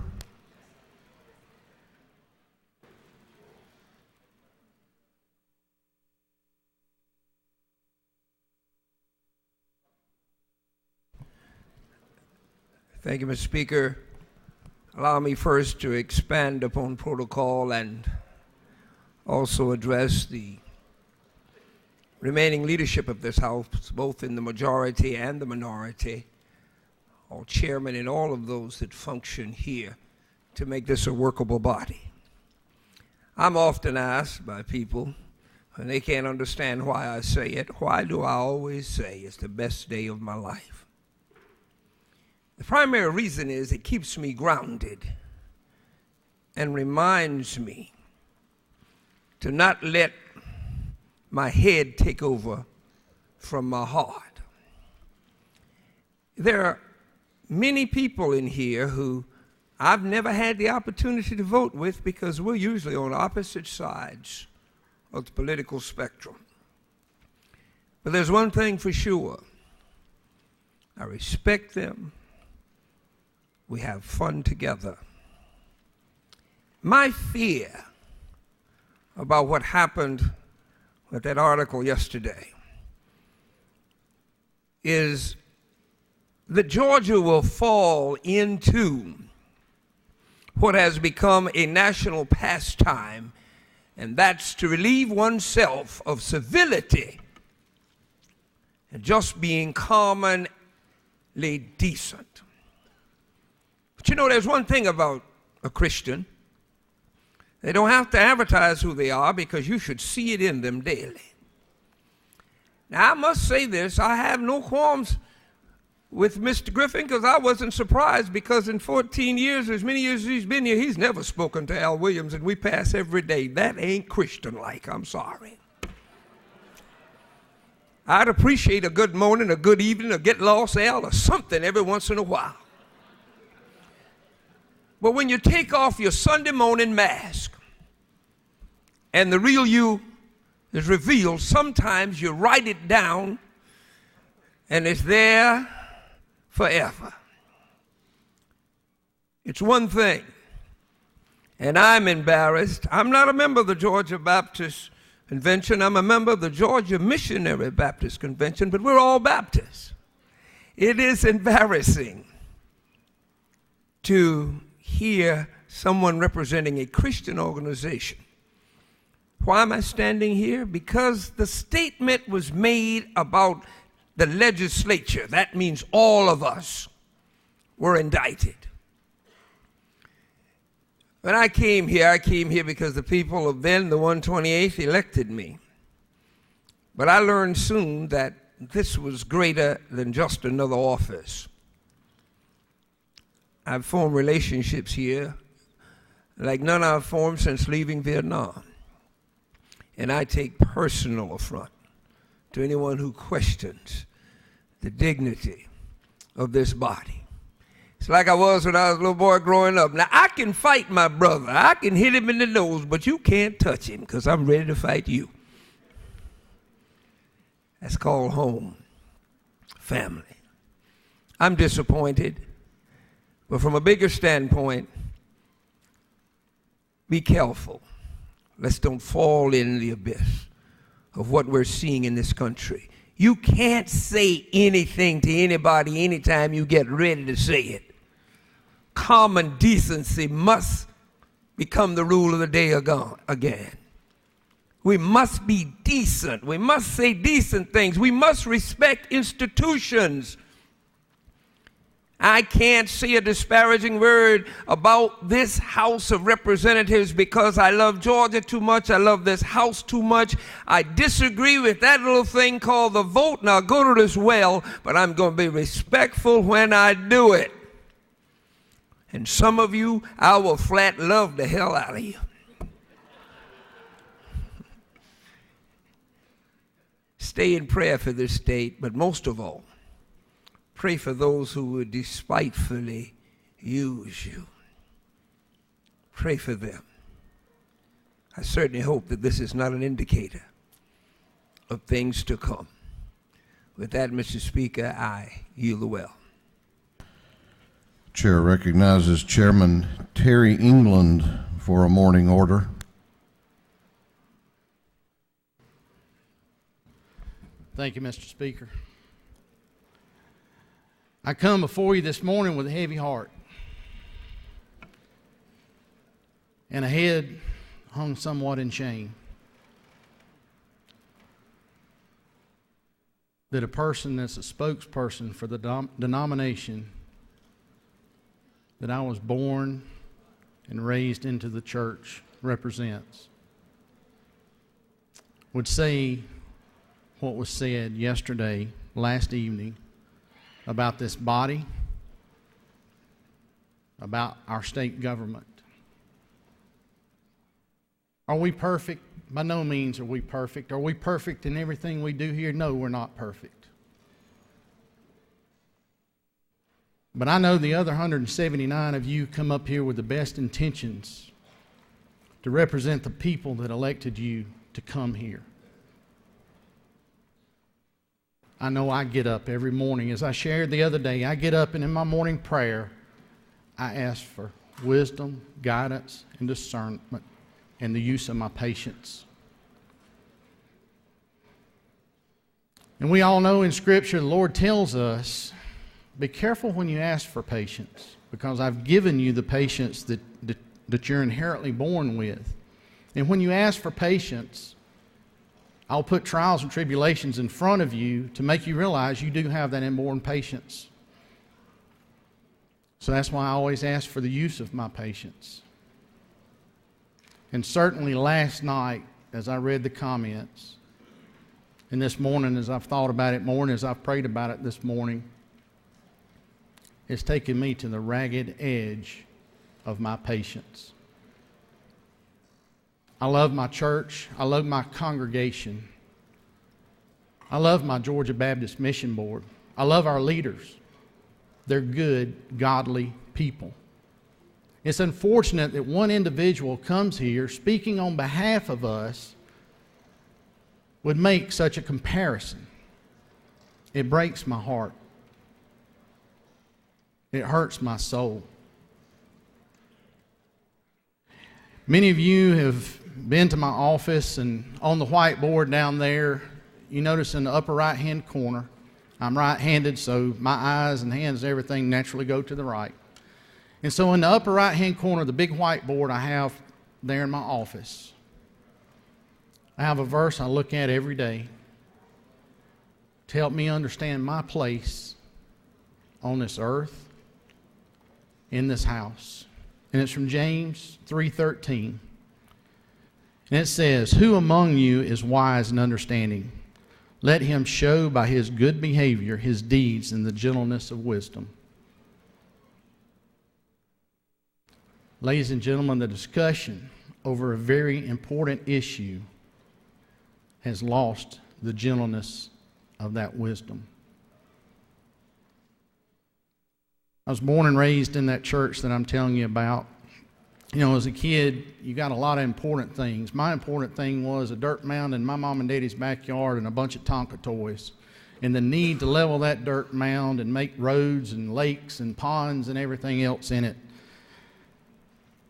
Thank you, Mr. Speaker. Allow me first to expand upon protocol and also address the remaining leadership of this House, both in the majority and the minority, all chairmen and all of those that function here to make this a workable body. I'm often asked by people, and they can't understand why I say it, why do I always say it's the best day of my life? The primary reason is it keeps me grounded and reminds me to not let my head take over from my heart. There are many people in here who I've never had the opportunity to vote with because we're usually on opposite sides of the political spectrum. But there's one thing for sure. I respect them. We have fun together. My fear about what happened with that article yesterday is that Georgia will fall into what has become a national pastime, and that's to relieve oneself of civility and just being commonly decent. But you know, there's one thing about a Christian. They don't have to advertise who they are because you should see it in them daily. Now, I must say this, I have no qualms with Mr. Griffin because I wasn't surprised because in 14 years, as many years as he's been here, he's never spoken to Al Williams, and we pass every day. That ain't Christian-like, I'm sorry. I'd appreciate a good morning, a good evening, a get lost Al, or something every once in a while. But when you take off your Sunday morning mask and the real you is revealed, sometimes you write it down and it's there forever. It's one thing, and I'm embarrassed. I'm not a member of the Georgia Baptist Convention. I'm a member of the Georgia Missionary Baptist Convention, but we're all Baptists. It is embarrassing to hear someone representing a Christian organization. Why am I standing here? Because the statement was made about the legislature. That means all of us were indicted. When I came here because the people of then, the 128th, elected me. But I learned soon that this was greater than just another office. I've formed relationships here like none I've formed since leaving Vietnam. And I take personal affront to anyone who questions the dignity of this body. It's like I was when I was a little boy growing up. Now, I can fight my brother. I can hit him in the nose, but you can't touch him because I'm ready to fight you. That's called home, family. I'm disappointed. But from a bigger standpoint, be careful. Let's don't fall in the abyss of what we're seeing in this country. You can't say anything to anybody anytime you get ready to say it. Common decency must become the rule of the day again. We must be decent. We must say decent things. We must respect institutions. I can't say a disparaging word about this House of Representatives because I love Georgia too much. I love this House too much. I disagree with that little thing called the vote, and I'll go to this well, but I'm going to be respectful when I do it. And some of you, I will flat love the hell out of you. Stay in prayer for this state, but most of all, pray for those who would despitefully use you. Pray for them. I certainly hope that this is not an indicator of things to come. With that, Mr. Speaker, I yield the well. Chair recognizes Chairman Terry England for a morning order. Thank you, Mr. Speaker. I come before you this morning with a heavy heart and a head hung somewhat in shame that a person that's a spokesperson for the denomination that I was born and raised into the church represents would say what was said yesterday, last evening, about this body, about our state government. Are we perfect? By no means are we perfect. Are we perfect in everything we do here? No, we're not perfect. But I know the other 179 of you come up here with the best intentions to represent the people that elected you to come here. I know I get up every morning. As I shared the other day, I get up and in my morning prayer, I ask for wisdom, guidance, and discernment, and the use of my patience. And we all know in Scripture, the Lord tells us, be careful when you ask for patience, because I've given you the patience that you're inherently born with. And when you ask for patience, I'll put trials and tribulations in front of you to make you realize you do have that inborn patience. So that's why I always ask for the use of my patience. And certainly last night, as I read the comments, and this morning as I've thought about it more and as I've prayed about it this morning, it's taken me to the ragged edge of my patience. I love my church. I love my congregation. I love my Georgia Baptist Mission Board. I love our leaders. They're good, godly people. It's unfortunate that one individual comes here speaking on behalf of us would make such a comparison. It breaks my heart. It hurts my soul. Many of you have been to my office, and on the whiteboard down there, you notice in the upper right-hand corner, I'm right-handed, so my eyes and hands and everything naturally go to the right. And so in the upper right-hand corner, the big whiteboard I have there in my office, I have a verse I look at every day to help me understand my place on this earth, in this house. And it's from James 3:13. And it says, "Who among you is wise and understanding? Let him show by his good behavior his deeds in the gentleness of wisdom." Ladies and gentlemen, the discussion over a very important issue has lost the gentleness of that wisdom. I was born and raised in that church that I'm telling you about. You know, as a kid, you got a lot of important things. My important thing was a dirt mound in my mom and daddy's backyard and a bunch of Tonka toys. And the need to level that dirt mound and make roads and lakes and ponds and everything else in it.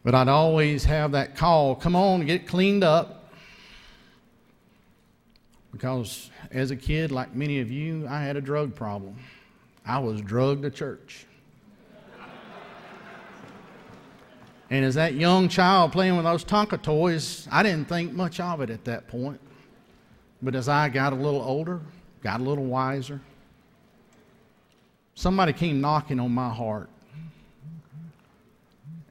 But I'd always have that call, come on, get it cleaned up. Because as a kid, like many of you, I had a drug problem. I was drugged to church. And as that young child playing with those Tonka toys, I didn't think much of it at that point. But as I got a little older, got a little wiser, somebody came knocking on my heart.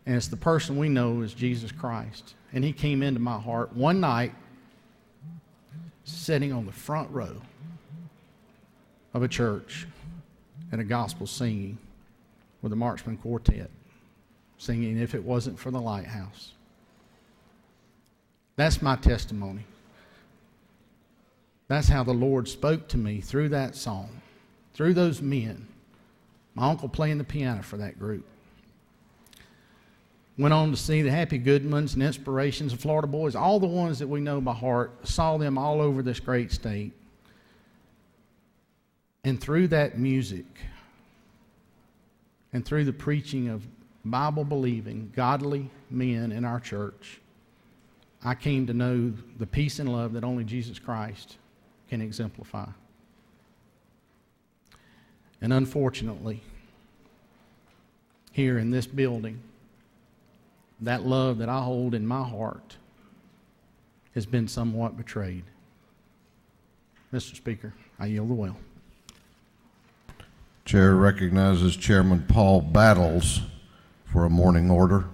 And it's the person we know as Jesus Christ. And he came into my heart one night, sitting on the front row of a church at a gospel singing with a marchman quartet. singing If It Wasn't for the Lighthouse. That's my testimony. That's how the Lord spoke to me through that song, through those men. My uncle playing the piano for that group. Went on to see the Happy Goodmans and Inspirations of Florida Boys, all the ones that we know by heart, saw them all over this great state. And through that music and through the preaching of Bible-believing, godly men in our church, I came to know the peace and love that only Jesus Christ can exemplify. And unfortunately, here in this building, that love that I hold in my heart has been somewhat betrayed. Mr. Speaker, I yield the will. Chair recognizes Chairman Paul Battles for a morning order.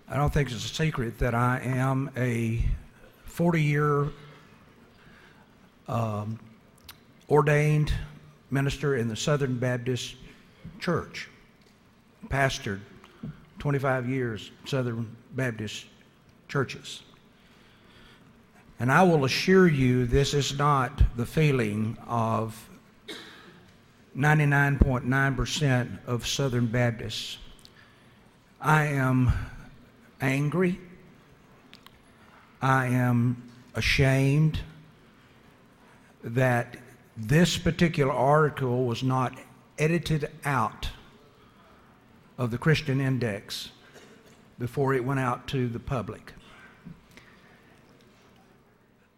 I don't think it's a secret that I am a 40-year ordained minister in the Southern Baptist Church. Pastored 25 years Southern Baptist churches. And I will assure you this is not the feeling of 99.9% of Southern Baptists. I am angry. I am ashamed that this particular article was not edited out of the Christian Index before it went out to the public.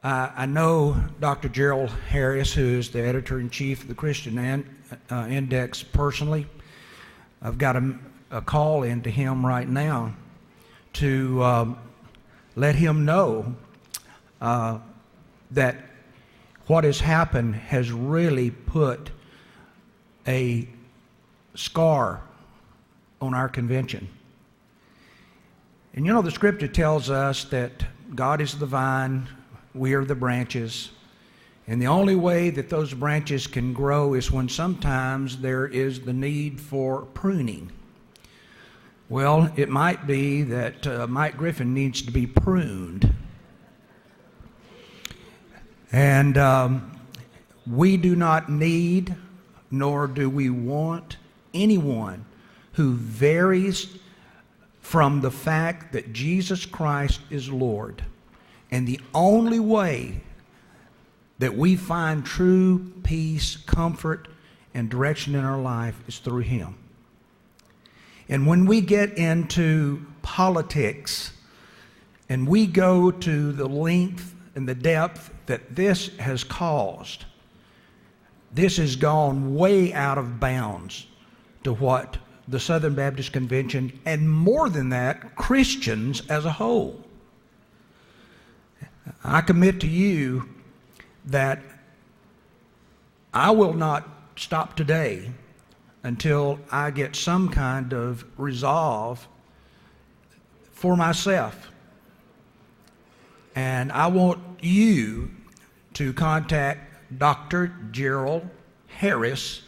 I know Dr. Gerald Harris, who is the editor-in-chief of the Christian Index, personally. I've got a call into him right now to let him know that what has happened has really put a scar on our convention. And you know, the scripture tells us that God is the vine, we are the branches, and the only way that those branches can grow is when sometimes there is the need for pruning. Well, it might be that Mike Griffin needs to be pruned. And we do not need, nor do we want anyone who varies from the fact that Jesus Christ is Lord. And the only way that we find true peace, comfort, and direction in our life is through Him. And when we get into politics and we go to the length and the depth that this has caused, this has gone way out of bounds to what the Southern Baptist Convention, and more than that, Christians as a whole. I commit to you that I will not stop today until I get some kind of resolve for myself. And I want you to contact Dr. Gerald Harris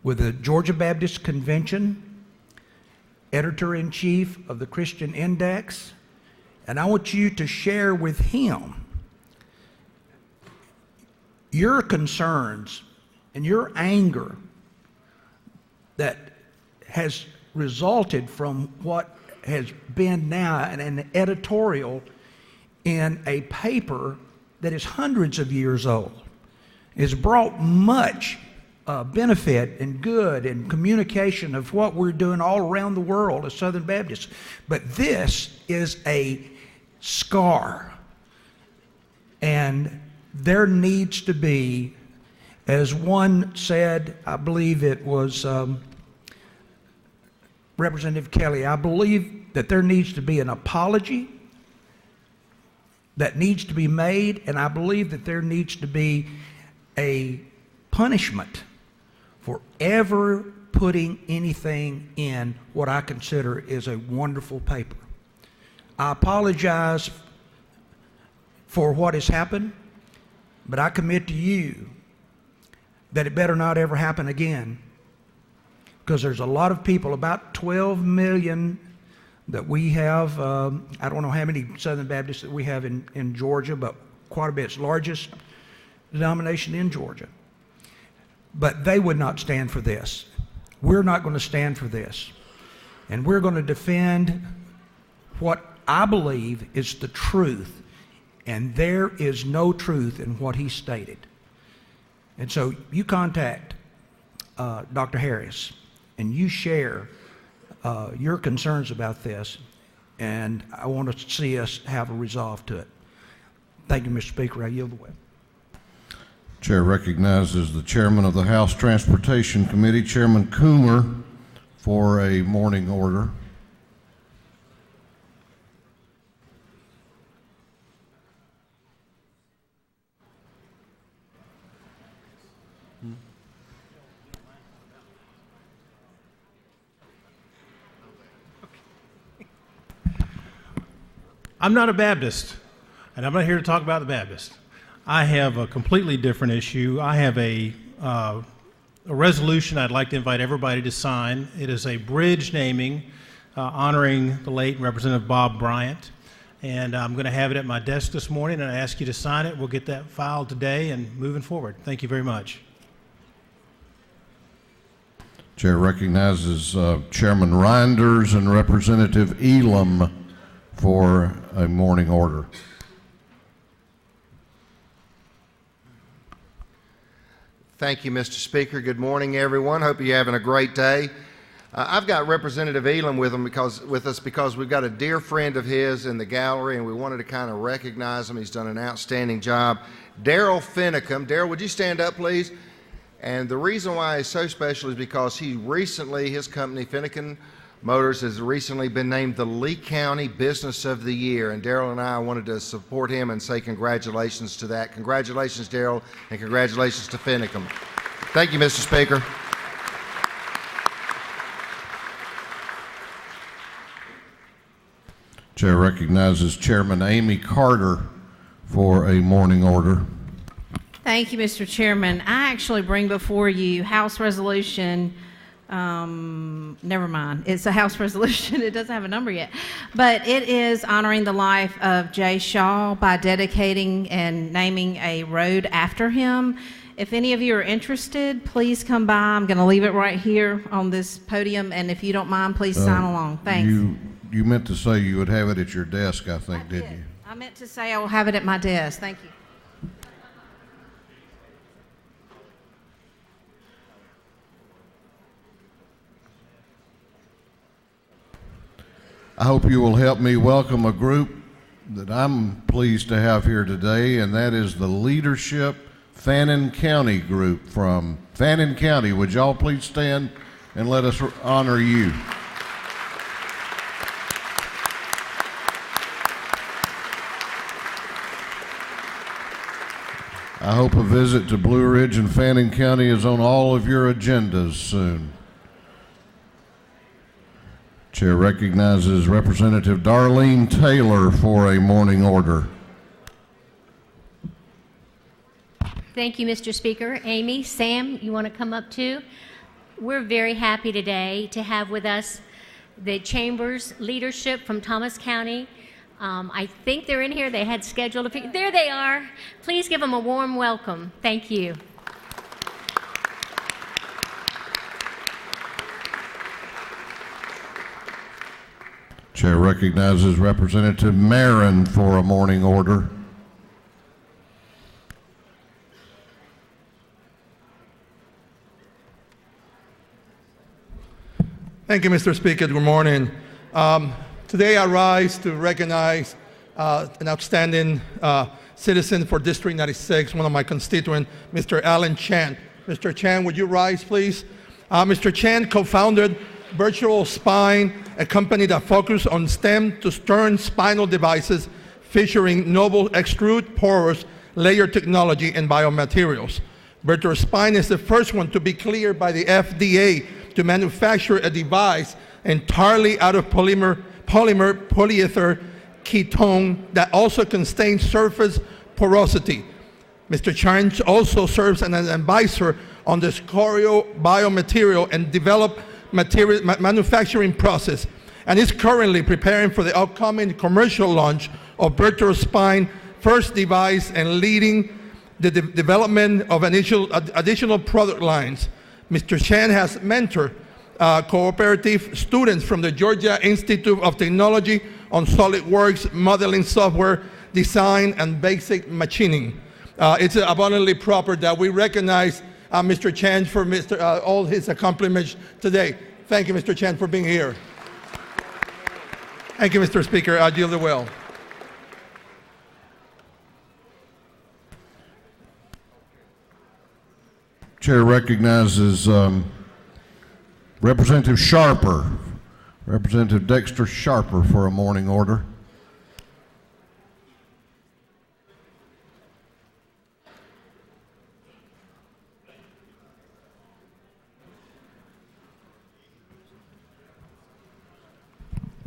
with the Georgia Baptist Convention, editor-in-chief of the Christian Index, and I want you to share with him your concerns and your anger that has resulted from what has been now an editorial in a paper that is hundreds of years old. It's brought much benefit and good and communication of what we're doing all around the world as Southern Baptists. But this is a scar. And there needs to be, as one said, I believe it was Representative Kelly, I believe that there needs to be an apology that needs to be made, and I believe that there needs to be a punishment for ever putting anything in what I consider is a wonderful paper. I apologize for what has happened, but I commit to you that it better not ever happen again. because there's a lot of people, about 12 million that we have. I don't know how many Southern Baptists that we have in Georgia, but quite a bit. It's the largest denomination in Georgia. But they would not stand for this. We're not going to stand for this. And we're going to defend what I believe is the truth. And there is no truth in what he stated. And so you contact Dr. Harris and you share your concerns about this, and I want to see us have a resolve to it. Thank you, Mr. Speaker. I yield the way. Chair recognizes the chairman of the House Transportation Committee, Chairman Coomer, for a morning order. I'm not a Baptist, and I'm not here to talk about the Baptist. I have a completely different issue. I have a resolution I'd like to invite everybody to sign. It is a bridge naming honoring the late Representative Bob Bryant, and I'm going to have it at my desk this morning, and I ask you to sign it. We'll get that filed today and moving forward. Thank you very much. Chair recognizes Chairman Reinders and Representative Elam for a morning order. Thank you, Mr. Speaker. Good morning, everyone. Hope you're having a great day. I've got Representative Elam with us because we've got a dear friend of his in the gallery, and we wanted to kind of recognize him. He's done an outstanding job. Daryl Finicum. Daryl, would you stand up, please? And the reason why he's so special is because his company, Finicum Motors, has recently been named the Lee County Business of the Year, and Daryl and I wanted to support him and say congratulations to that. Congratulations, Daryl, and congratulations to Finicum. Thank you, Mr. Speaker. Chair recognizes Chairman Amy Carter for a morning order. Thank you, Mr. Chairman. I actually bring before you House Resolution never mind. It's a House resolution. It doesn't have a number yet. But it is honoring the life of Jay Shaw by dedicating and naming a road after him. If any of you are interested, please come by. I'm going to leave it right here on this podium, and if you don't mind, please sign along. Thanks. You meant to say you would have it at your desk, I think, didn't you? I meant to say I will have it at my desk. Thank you. I hope you will help me welcome a group that I'm pleased to have here today, and that is the Leadership Fannin County group from Fannin County. Would y'all please stand and let us honor you? I hope a visit to Blue Ridge and Fannin County is on all of your agendas soon. Chair recognizes Representative Darlene Taylor for a morning order. Thank you, Mr. Speaker. Amy, Sam, you want to come up too? We're very happy today to have with us the Chamber's leadership from Thomas County. I think they're in here. They had scheduled there they are. Please give them a warm welcome. Thank you. Chair recognizes Representative Marin for a morning order. Thank you, Mr. Speaker. Good morning. Today I rise to recognize an outstanding citizen for District 96, one of my constituents, Mr. Alan Chan. Mr. Chan, would you rise, please? Mr. Chan co-founded Virtual Spine, a company that focuses on stem to stern spinal devices featuring novel extrude porous layer technology and biomaterials. Virtual Spine is the first one to be cleared by the FDA to manufacture a device entirely out of polyether ketone that also contains surface porosity. Mr. Chan also serves as an advisor on the Scorio biomaterial and developed manufacturing process and is currently preparing for the upcoming commercial launch of Virtual Spine first device and leading the development of additional product lines. Mr. Chen has mentored cooperative students from the Georgia Institute of Technology on SolidWorks modeling software design and basic machining. It's abundantly proper that we recognize Mr. Chen for all his accomplishments today. Thank you, Mr. Chen, for being here. Thank you, Mr. Speaker. I yield the well. Chair recognizes Representative Sharper, Representative Dexter Sharper for a morning order.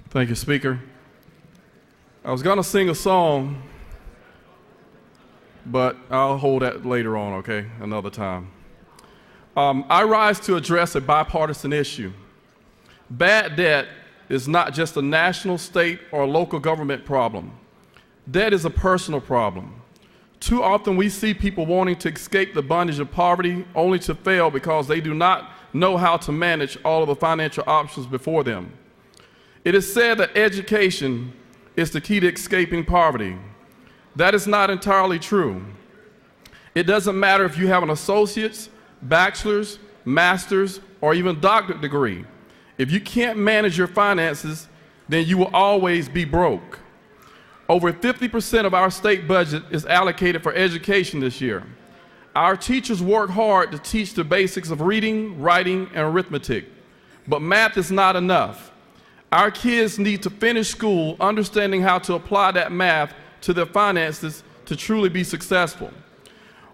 Thank you, Speaker. I was going to sing a song, but I'll hold that later on, okay, another time. I rise to address a bipartisan issue. Bad debt is not just a national, state, or local government problem. Debt is a personal problem. Too often we see people wanting to escape the bondage of poverty only to fail because they do not know how to manage all of the financial options before them. It is said that education is the key to escaping poverty. That is not entirely true. It doesn't matter if you have an associate's, bachelor's, master's, or even doctorate degree. If you can't manage your finances, then you will always be broke. Over 50% of our state budget is allocated for education this year. Our teachers work hard to teach the basics of reading, writing, and arithmetic, but math is not enough. Our kids need to finish school understanding how to apply that math to their finances to truly be successful.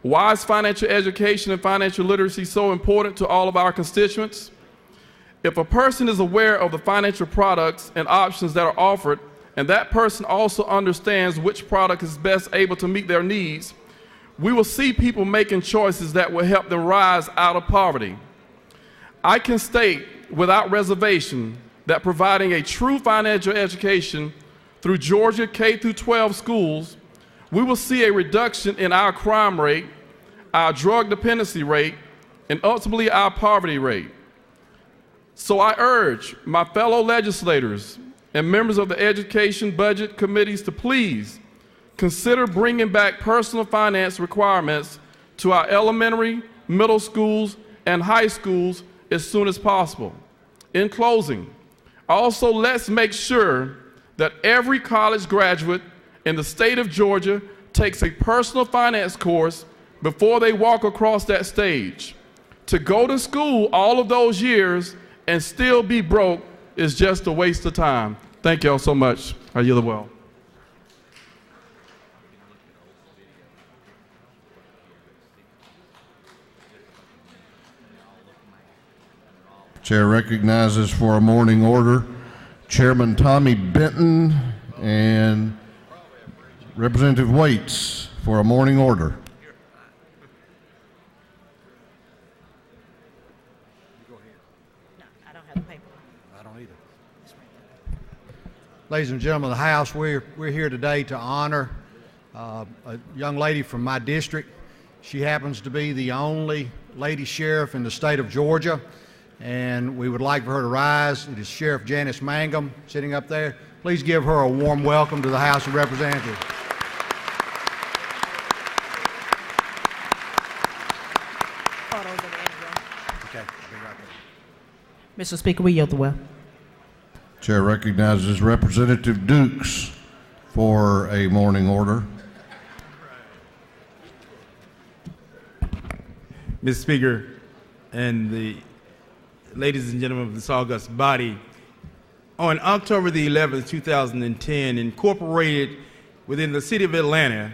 Why is financial education and financial literacy so important to all of our constituents? If a person is aware of the financial products and options that are offered, and that person also understands which product is best able to meet their needs, we will see people making choices that will help them rise out of poverty. I can state without reservation that providing a true financial education through Georgia K-12 schools, we will see a reduction in our crime rate, our drug dependency rate, and ultimately our poverty rate. So I urge my fellow legislators and members of the Education Budget Committees to please consider bringing back personal finance requirements to our elementary, middle schools, and high schools as soon as possible. In closing, also let's make sure that every college graduate in the state of Georgia takes a personal finance course before they walk across that stage. To go to school all of those years and still be broke is just a waste of time. Thank you all so much. I yield the well. Chair recognizes for a morning order Chairman Tommy Benton and Representative Waits for a morning order. Ladies and gentlemen of the House, we're here today to honor a young lady from my district. She happens to be the only lady sheriff in the state of Georgia, and we would like for her to rise. It is Sheriff Janice Mangum sitting up there. Please give her a warm welcome to the House of Representatives. Mr. Speaker, we yield the well. Chair recognizes Representative Dukes for a morning order. Mr. Speaker, and the ladies and gentlemen of this august body, on October the 11th, 2010, incorporated within the city of Atlanta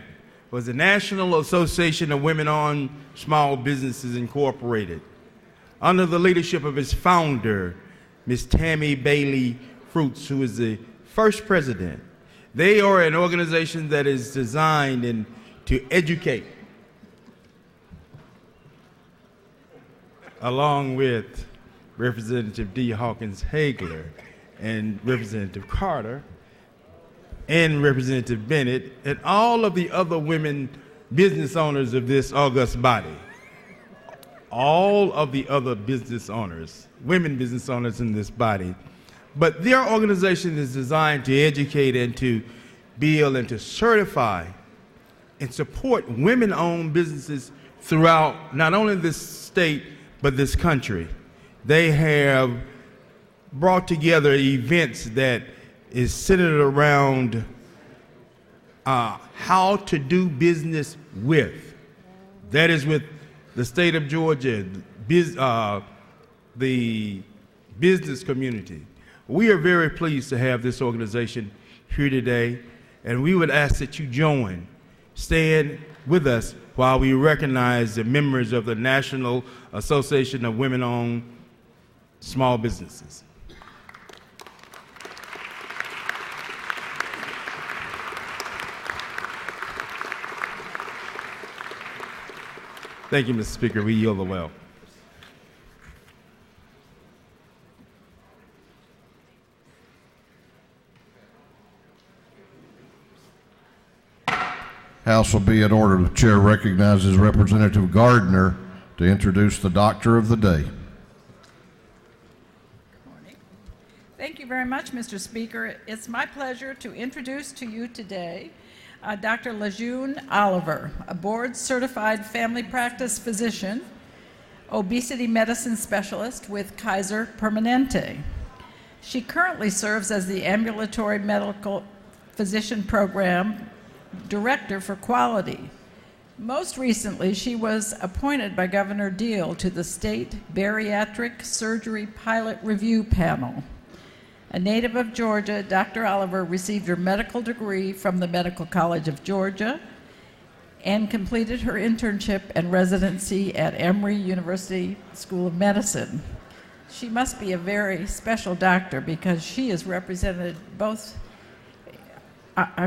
was the National Association of Women-Owned Small Businesses Incorporated, under the leadership of its founder, Ms. Tammy Bailey Fruits, who is the first president. They are an organization that is designed to educate, along with Representative D. Hawkins Hagler, and Representative Carter, and Representative Bennett, and all of the other women business owners of this august body. All of the other business owners, women business owners in this body. But their organization is designed to educate and to build and to certify and support women-owned businesses throughout not only this state, but this country. They have brought together events that is centered around how to do business with. That is with the state of Georgia, the business community. We are very pleased to have this organization here today, and we would ask that you stand with us while we recognize the members of the National Association of Women-Owned Small Businesses. Thank you, Mr. Speaker. We yield the well. House will be in order. The chair recognizes Representative Gardner to introduce the Doctor of the Day. Thank you very much, Mr. Speaker. It's my pleasure to introduce to you today Dr. Lejeune Oliver, a board-certified family practice physician, obesity medicine specialist with Kaiser Permanente. She currently serves as the Ambulatory Medical Physician Program Director for Quality. Most recently, she was appointed by Governor Deal to the State Bariatric Surgery Pilot Review Panel. A native of Georgia, Dr. Oliver received her medical degree from the Medical College of Georgia and completed her internship and residency at Emory University School of Medicine. She must be a very special doctor because she is represented both.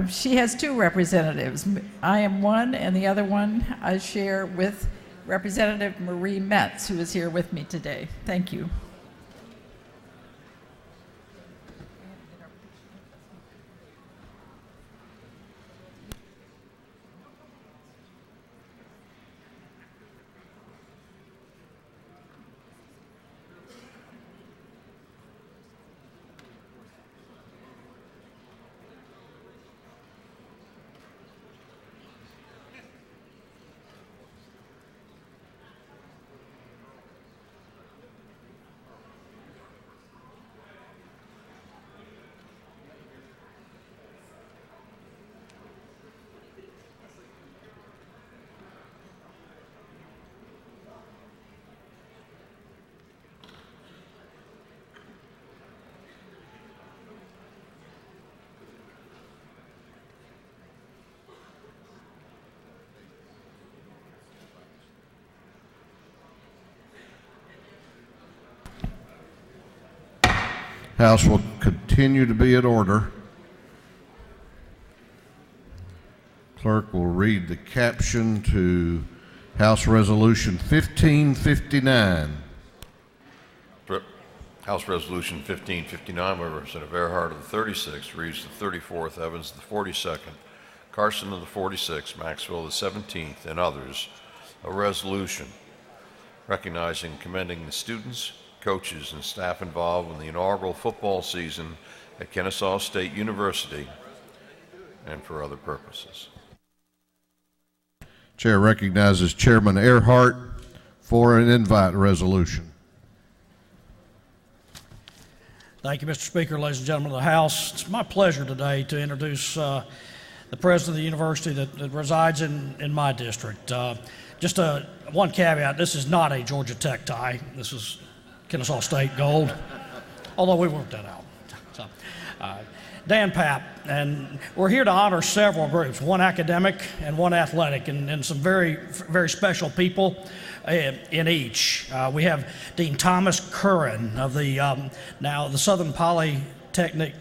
She has two representatives. I am one, and the other one I share with Representative Marie Metz, who is here with me today. Thank you. House will continue to be in order. Clerk will read the caption to House Resolution 1559. House Resolution 1559 by Representative Earhart of the 36th, Reeves the 34th, Evans the 42nd, Carson of the 46th, Maxwell the 17th, and others. A resolution recognizing and commending the students, coaches, and staff involved in the inaugural football season at Kennesaw State University and for other purposes. Chair recognizes Chairman Earhart for an invite resolution. Thank you, Mr. Speaker, ladies and gentlemen of the House. It's my pleasure today to introduce the president of the university that resides in my district. Just one caveat, this is not a Georgia Tech tie. This is Kennesaw State gold, although we worked that out. So, Dan Papp, and we're here to honor several groups, one academic and one athletic, and some very, very special people in each. We have Dean Thomas Curran of the now the Southern Polytechnic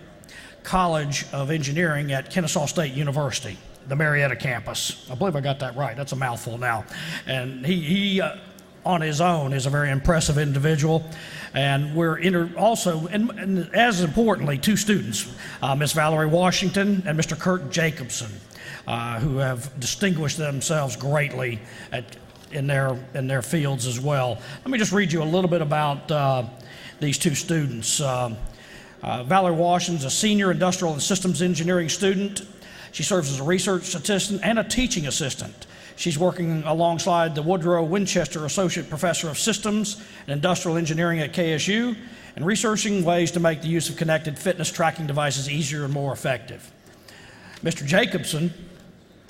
College of Engineering at Kennesaw State University, the Marietta campus. I believe I got that right. That's a mouthful now. And he on his own is a very impressive individual. And we're also, and as importantly, two students, Miss Valerie Washington and Mr. Kurt Jacobson, who have distinguished themselves greatly in their fields as well. Let me just read you a little bit about these two students. Valerie Washington is a senior industrial and systems engineering student. She serves as a research assistant and a teaching assistant. She's working alongside the Woodrow Winchester Associate Professor of Systems and Industrial Engineering at KSU and researching ways to make the use of connected fitness tracking devices easier and more effective. Mr. Jacobson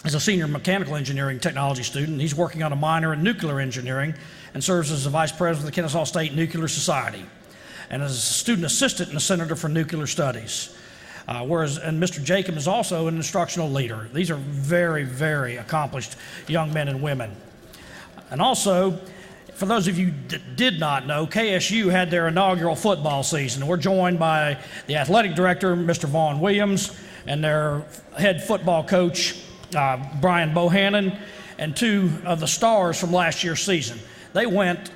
is a senior mechanical engineering technology student. He's working on a minor in nuclear engineering and serves as the vice president of the Kennesaw State Nuclear Society and as a student assistant in the Center for Nuclear Studies. And Mr. Jacob is also an instructional leader. These are very, very accomplished young men and women. And also, for those of you that did not know, KSU had their inaugural football season. We're joined by the athletic director, Mr. Vaughn Williams, and their head football coach, Brian Bohannon, and two of the stars from last year's season. They went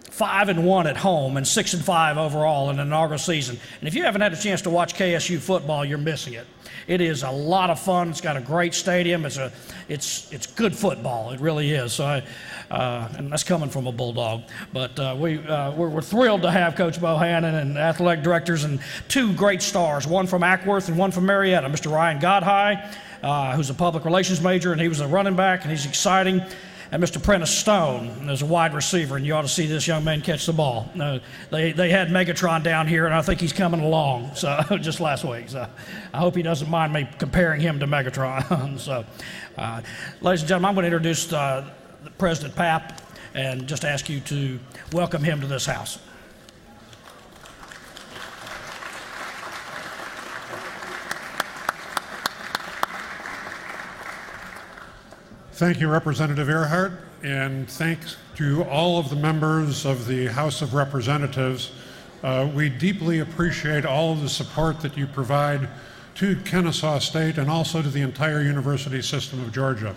5-1 at home and 6-5 overall in the inaugural season. And if you haven't had a chance to watch KSU football, you're missing it. It is a lot of fun. It's got a great stadium. It's good football. It really is. So and that's coming from a Bulldog. But we're thrilled to have Coach Bohannon and athletic directors and two great stars, one from Ackworth and one from Marietta, Mr. Ryan Godhigh, who's a public relations major, and he was a running back, and he's exciting. And Mr. Prentice Stone is a wide receiver, and you ought to see this young man catch the ball. They had Megatron down here, and I think he's coming along. So just last week. So I hope he doesn't mind me comparing him to Megatron. So, ladies and gentlemen, I'm going to introduce President Papp and just ask you to welcome him to this house. Thank you, Representative Earhart, and thanks to all of the members of the House of Representatives. We deeply appreciate all of the support that you provide to Kennesaw State and also to the entire university system of Georgia.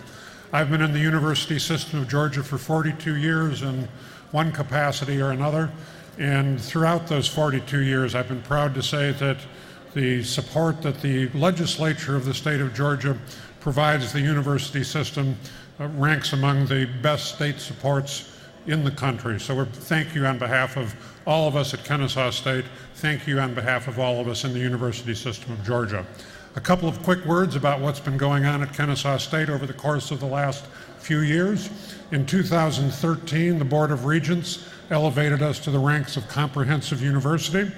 I've been in the university system of Georgia for 42 years in one capacity or another, and throughout those 42 years, I've been proud to say that the support that the legislature of the state of Georgia provides the university system ranks among the best state supports in the country. So thank you on behalf of all of us at Kennesaw State. Thank you on behalf of all of us in the university system of Georgia. A couple of quick words about what's been going on at Kennesaw State over the course of the last few years. In 2013, the Board of Regents elevated us to the ranks of comprehensive university.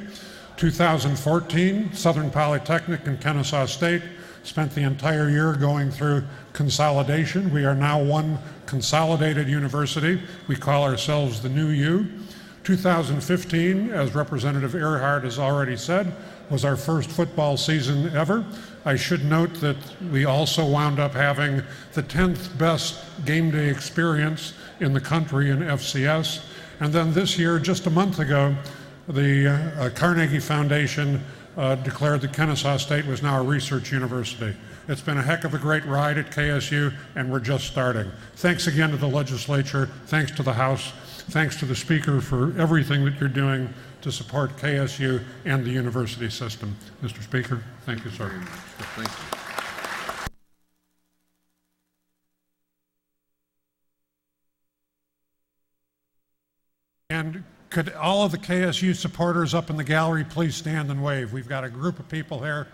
2014, Southern Polytechnic and Kennesaw State spent the entire year going through consolidation. We are now one consolidated university. We call ourselves the New U. 2015, as Representative Earhart has already said, was our first football season ever. I should note that we also wound up having the 10th best game day experience in the country in FCS. And then this year, just a month ago, the Carnegie Foundation declared that Kennesaw State was now a research university. It's been a heck of a great ride at KSU, and we're just starting. Thanks again to the legislature, thanks to the House, thanks to the Speaker for everything that you're doing to support KSU and the university system. Mr. Speaker, thank you, sir. Thank you. And could all of the KSU supporters up in the gallery please stand and wave? We've got a group of people here.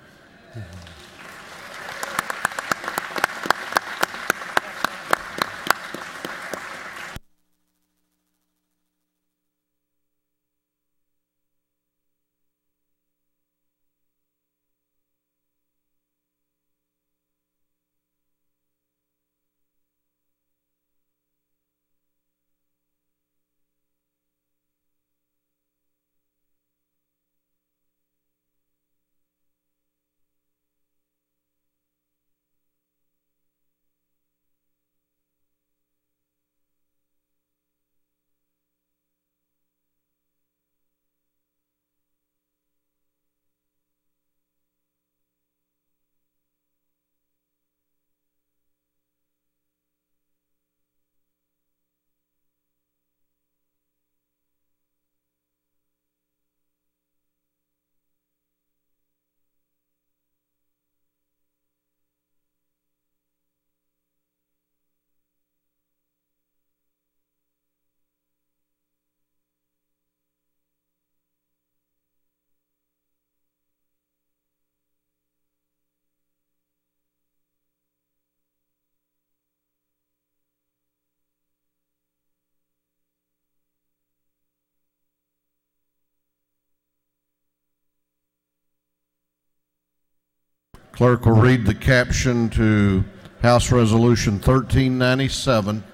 Clerk will read the caption to House Resolution 1397.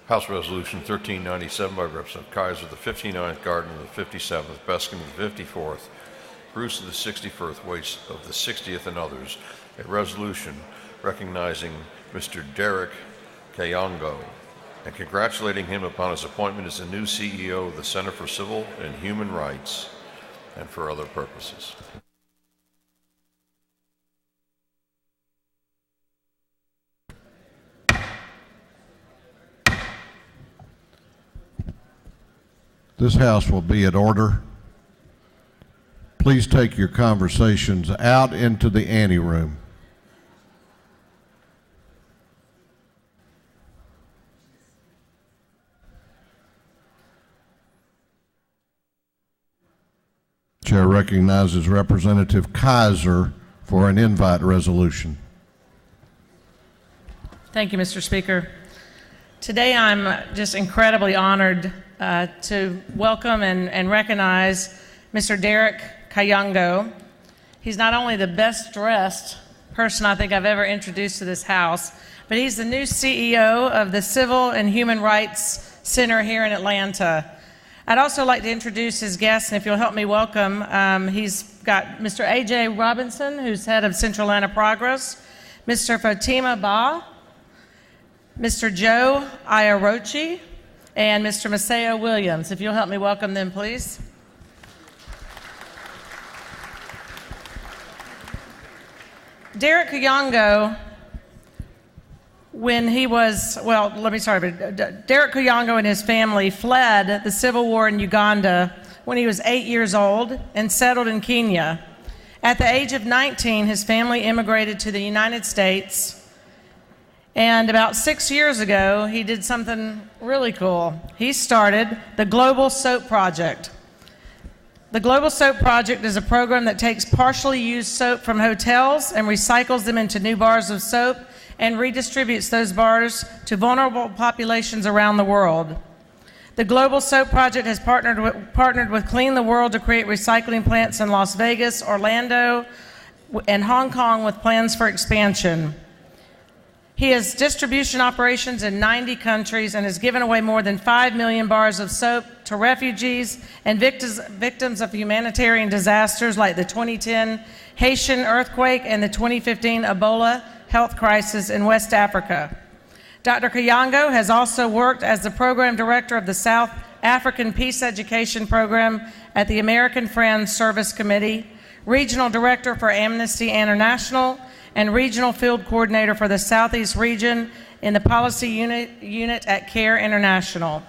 House Resolution 1397 by Representative Kaiser, the 59th, Gardner, the 57th, Bescom, the 54th, Bruce, the 61st, Waite of the 60th, and others. A resolution recognizing Mr. Derek Kayongo and congratulating him upon his appointment as the new CEO of the Center for Civil and Human Rights and for other purposes. This House will be in order. Please take your conversations out into the anteroom. Chair recognizes Representative Kaiser for an invite resolution. Thank you, Mr. Speaker. Today I'm just incredibly honored to welcome and recognize Mr. Derek Kayongo. He's not only the best dressed person I think I've ever introduced to this House, but he's the new CEO of the Civil and Human Rights Center here in Atlanta. I'd also like to introduce his guests, and if you'll help me welcome, he's got Mr. A.J. Robinson, who's head of Central Atlanta Progress, Mr. Fatima Ba, Mr. Joe Iorochi, and Mr. Maceo Williams. If you'll help me welcome them, please. Derek Kayongo, when he was, Derek Kayongo and his family fled the civil war in Uganda when he was 8 years old and settled in Kenya. At the age of 19, his family immigrated to the United States. And about 6 years ago, he did something really cool. He started the Global Soap Project. The Global Soap Project is a program that takes partially used soap from hotels and recycles them into new bars of soap and redistributes those bars to vulnerable populations around the world. The Global Soap Project has partnered with Clean the World to create recycling plants in Las Vegas, Orlando, and Hong Kong with plans for expansion. He has distribution operations in 90 countries and has given away more than 5 million bars of soap to refugees and victims of humanitarian disasters like the 2010 Haitian earthquake and the 2015 Ebola health crisis in West Africa. Dr. Kayongo has also worked as the program director of the South African Peace Education Program at the American Friends Service Committee, regional director for Amnesty International, and regional field coordinator for the Southeast region in the policy unit at CARE International.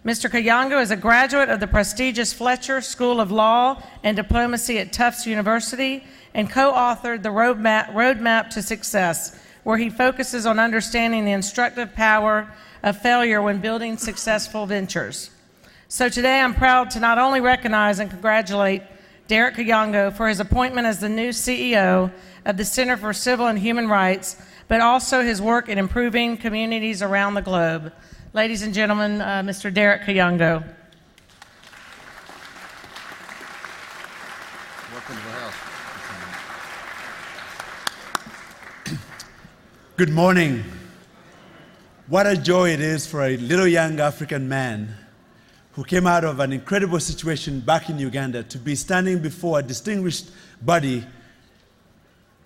Mr. Kayongo is a graduate of the prestigious Fletcher School of Law and Diplomacy at Tufts University and co-authored the Roadmap to Success, where he focuses on understanding the instructive power of failure when building successful ventures. So today I'm proud to not only recognize and congratulate Derek Kayongo for his appointment as the new CEO of the Center for Civil and Human Rights, but also his work in improving communities around the globe. Ladies and gentlemen, Mr. Derek Kayongo. Welcome to the House. Good morning. What a joy it is for a little young African man who came out of an incredible situation back in Uganda to be standing before a distinguished body,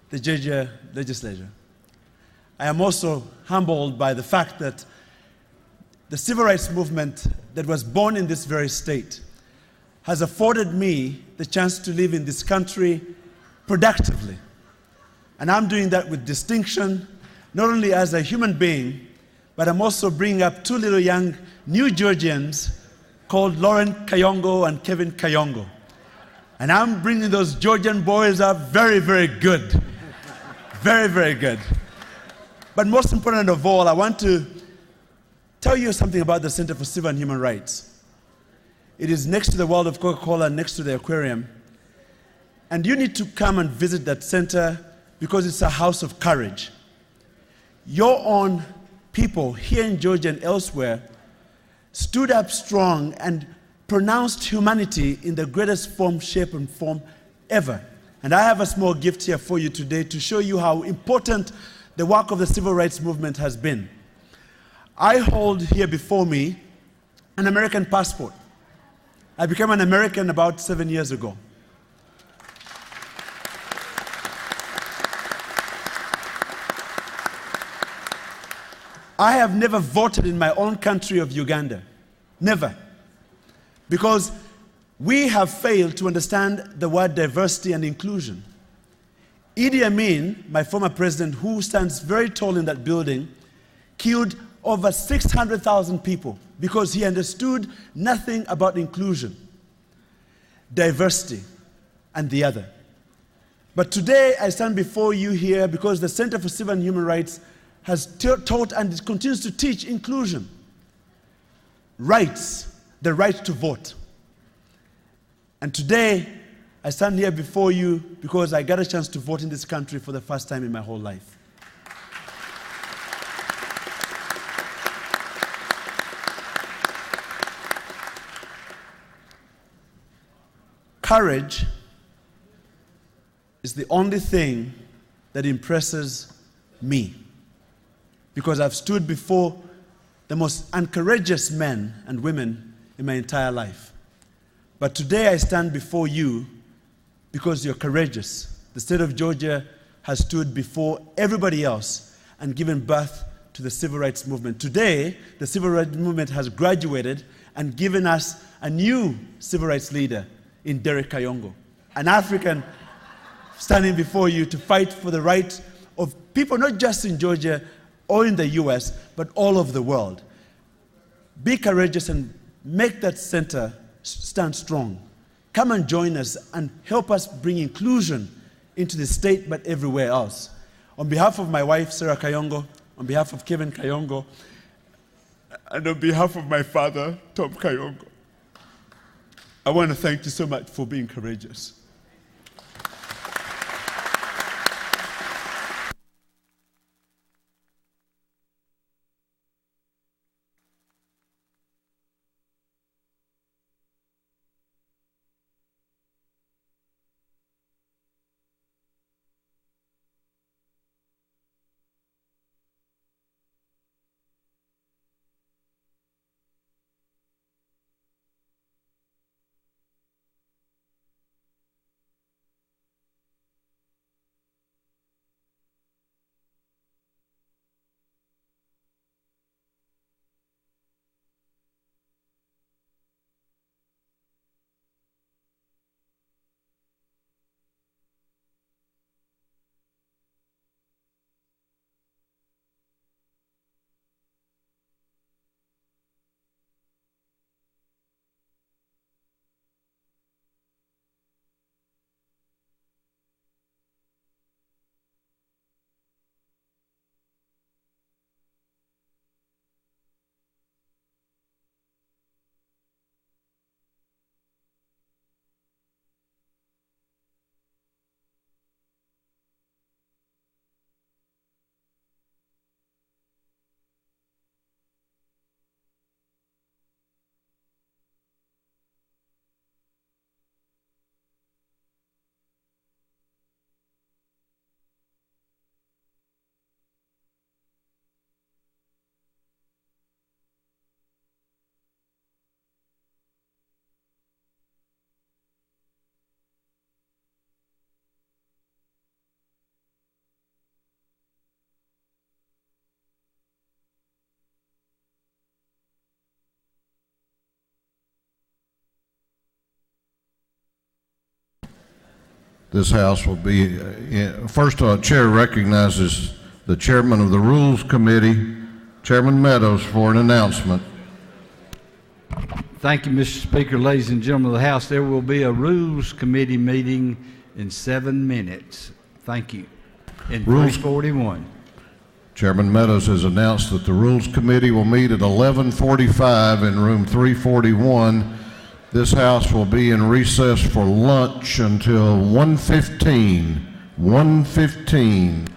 the Georgia legislature. I am also humbled by the fact that the civil rights movement that was born in this very state has afforded me the chance to live in this country productively. And I'm doing that with distinction, not only as a human being, but I'm also bringing up two little young new Georgians called Lauren Kayongo and Kevin Kayongo. And I'm bringing those Georgian boys up very, very good. Very, very good. But most important of all, I want to tell you something about the Center for Civil and Human Rights. It is next to the World of Coca-Cola, next to the aquarium. And you need to come and visit that center because it's a house of courage. Your own people here in Georgia and elsewhere stood up strong and pronounced humanity in the greatest form, shape, and form ever. And I have a small gift here for you today to show you how important the work of the civil rights movement has been. I hold here before me an American passport. I became an American about 7 years ago. I have never voted in my own country of Uganda. Never. Because we have failed to understand the word diversity and inclusion. Idi Amin, my former president, who stands very tall in that building, killed over 600,000 people because he understood nothing about inclusion, diversity, and the other. But today I stand before you here because the Center for Civil and Human Rights has taught and continues to teach inclusion, rights, the right to vote. And today, I stand here before you because I got a chance to vote in this country for the first time in my whole life. Courage is the only thing that impresses me, because I've stood before the most uncourageous men and women in my entire life. But today I stand before you because you're courageous. The state of Georgia has stood before everybody else and given birth to the civil rights movement. Today, the civil rights movement has graduated and given us a new civil rights leader in Derek Kayongo, an African standing before you to fight for the rights of people not just in Georgia or in the US, but all over the world. Be courageous and make that center stand strong. Come and join us and help us bring inclusion into the state, but everywhere else. On behalf of my wife, Sarah Kayongo, on behalf of Kevin Kayongo, and on behalf of my father, Tom Kayongo, I want to thank you so much for being courageous. This House will be, first Chair recognizes the Chairman of the Rules Committee, Chairman Meadows, for an announcement. Thank you, Mr. Speaker. Ladies and gentlemen of the House, there will be a Rules Committee meeting in 7 minutes. Thank you. In 341. Chairman Meadows has announced that the Rules Committee will meet at 11:45 in room 341. This House will be in recess for lunch until 1:15. 1:15.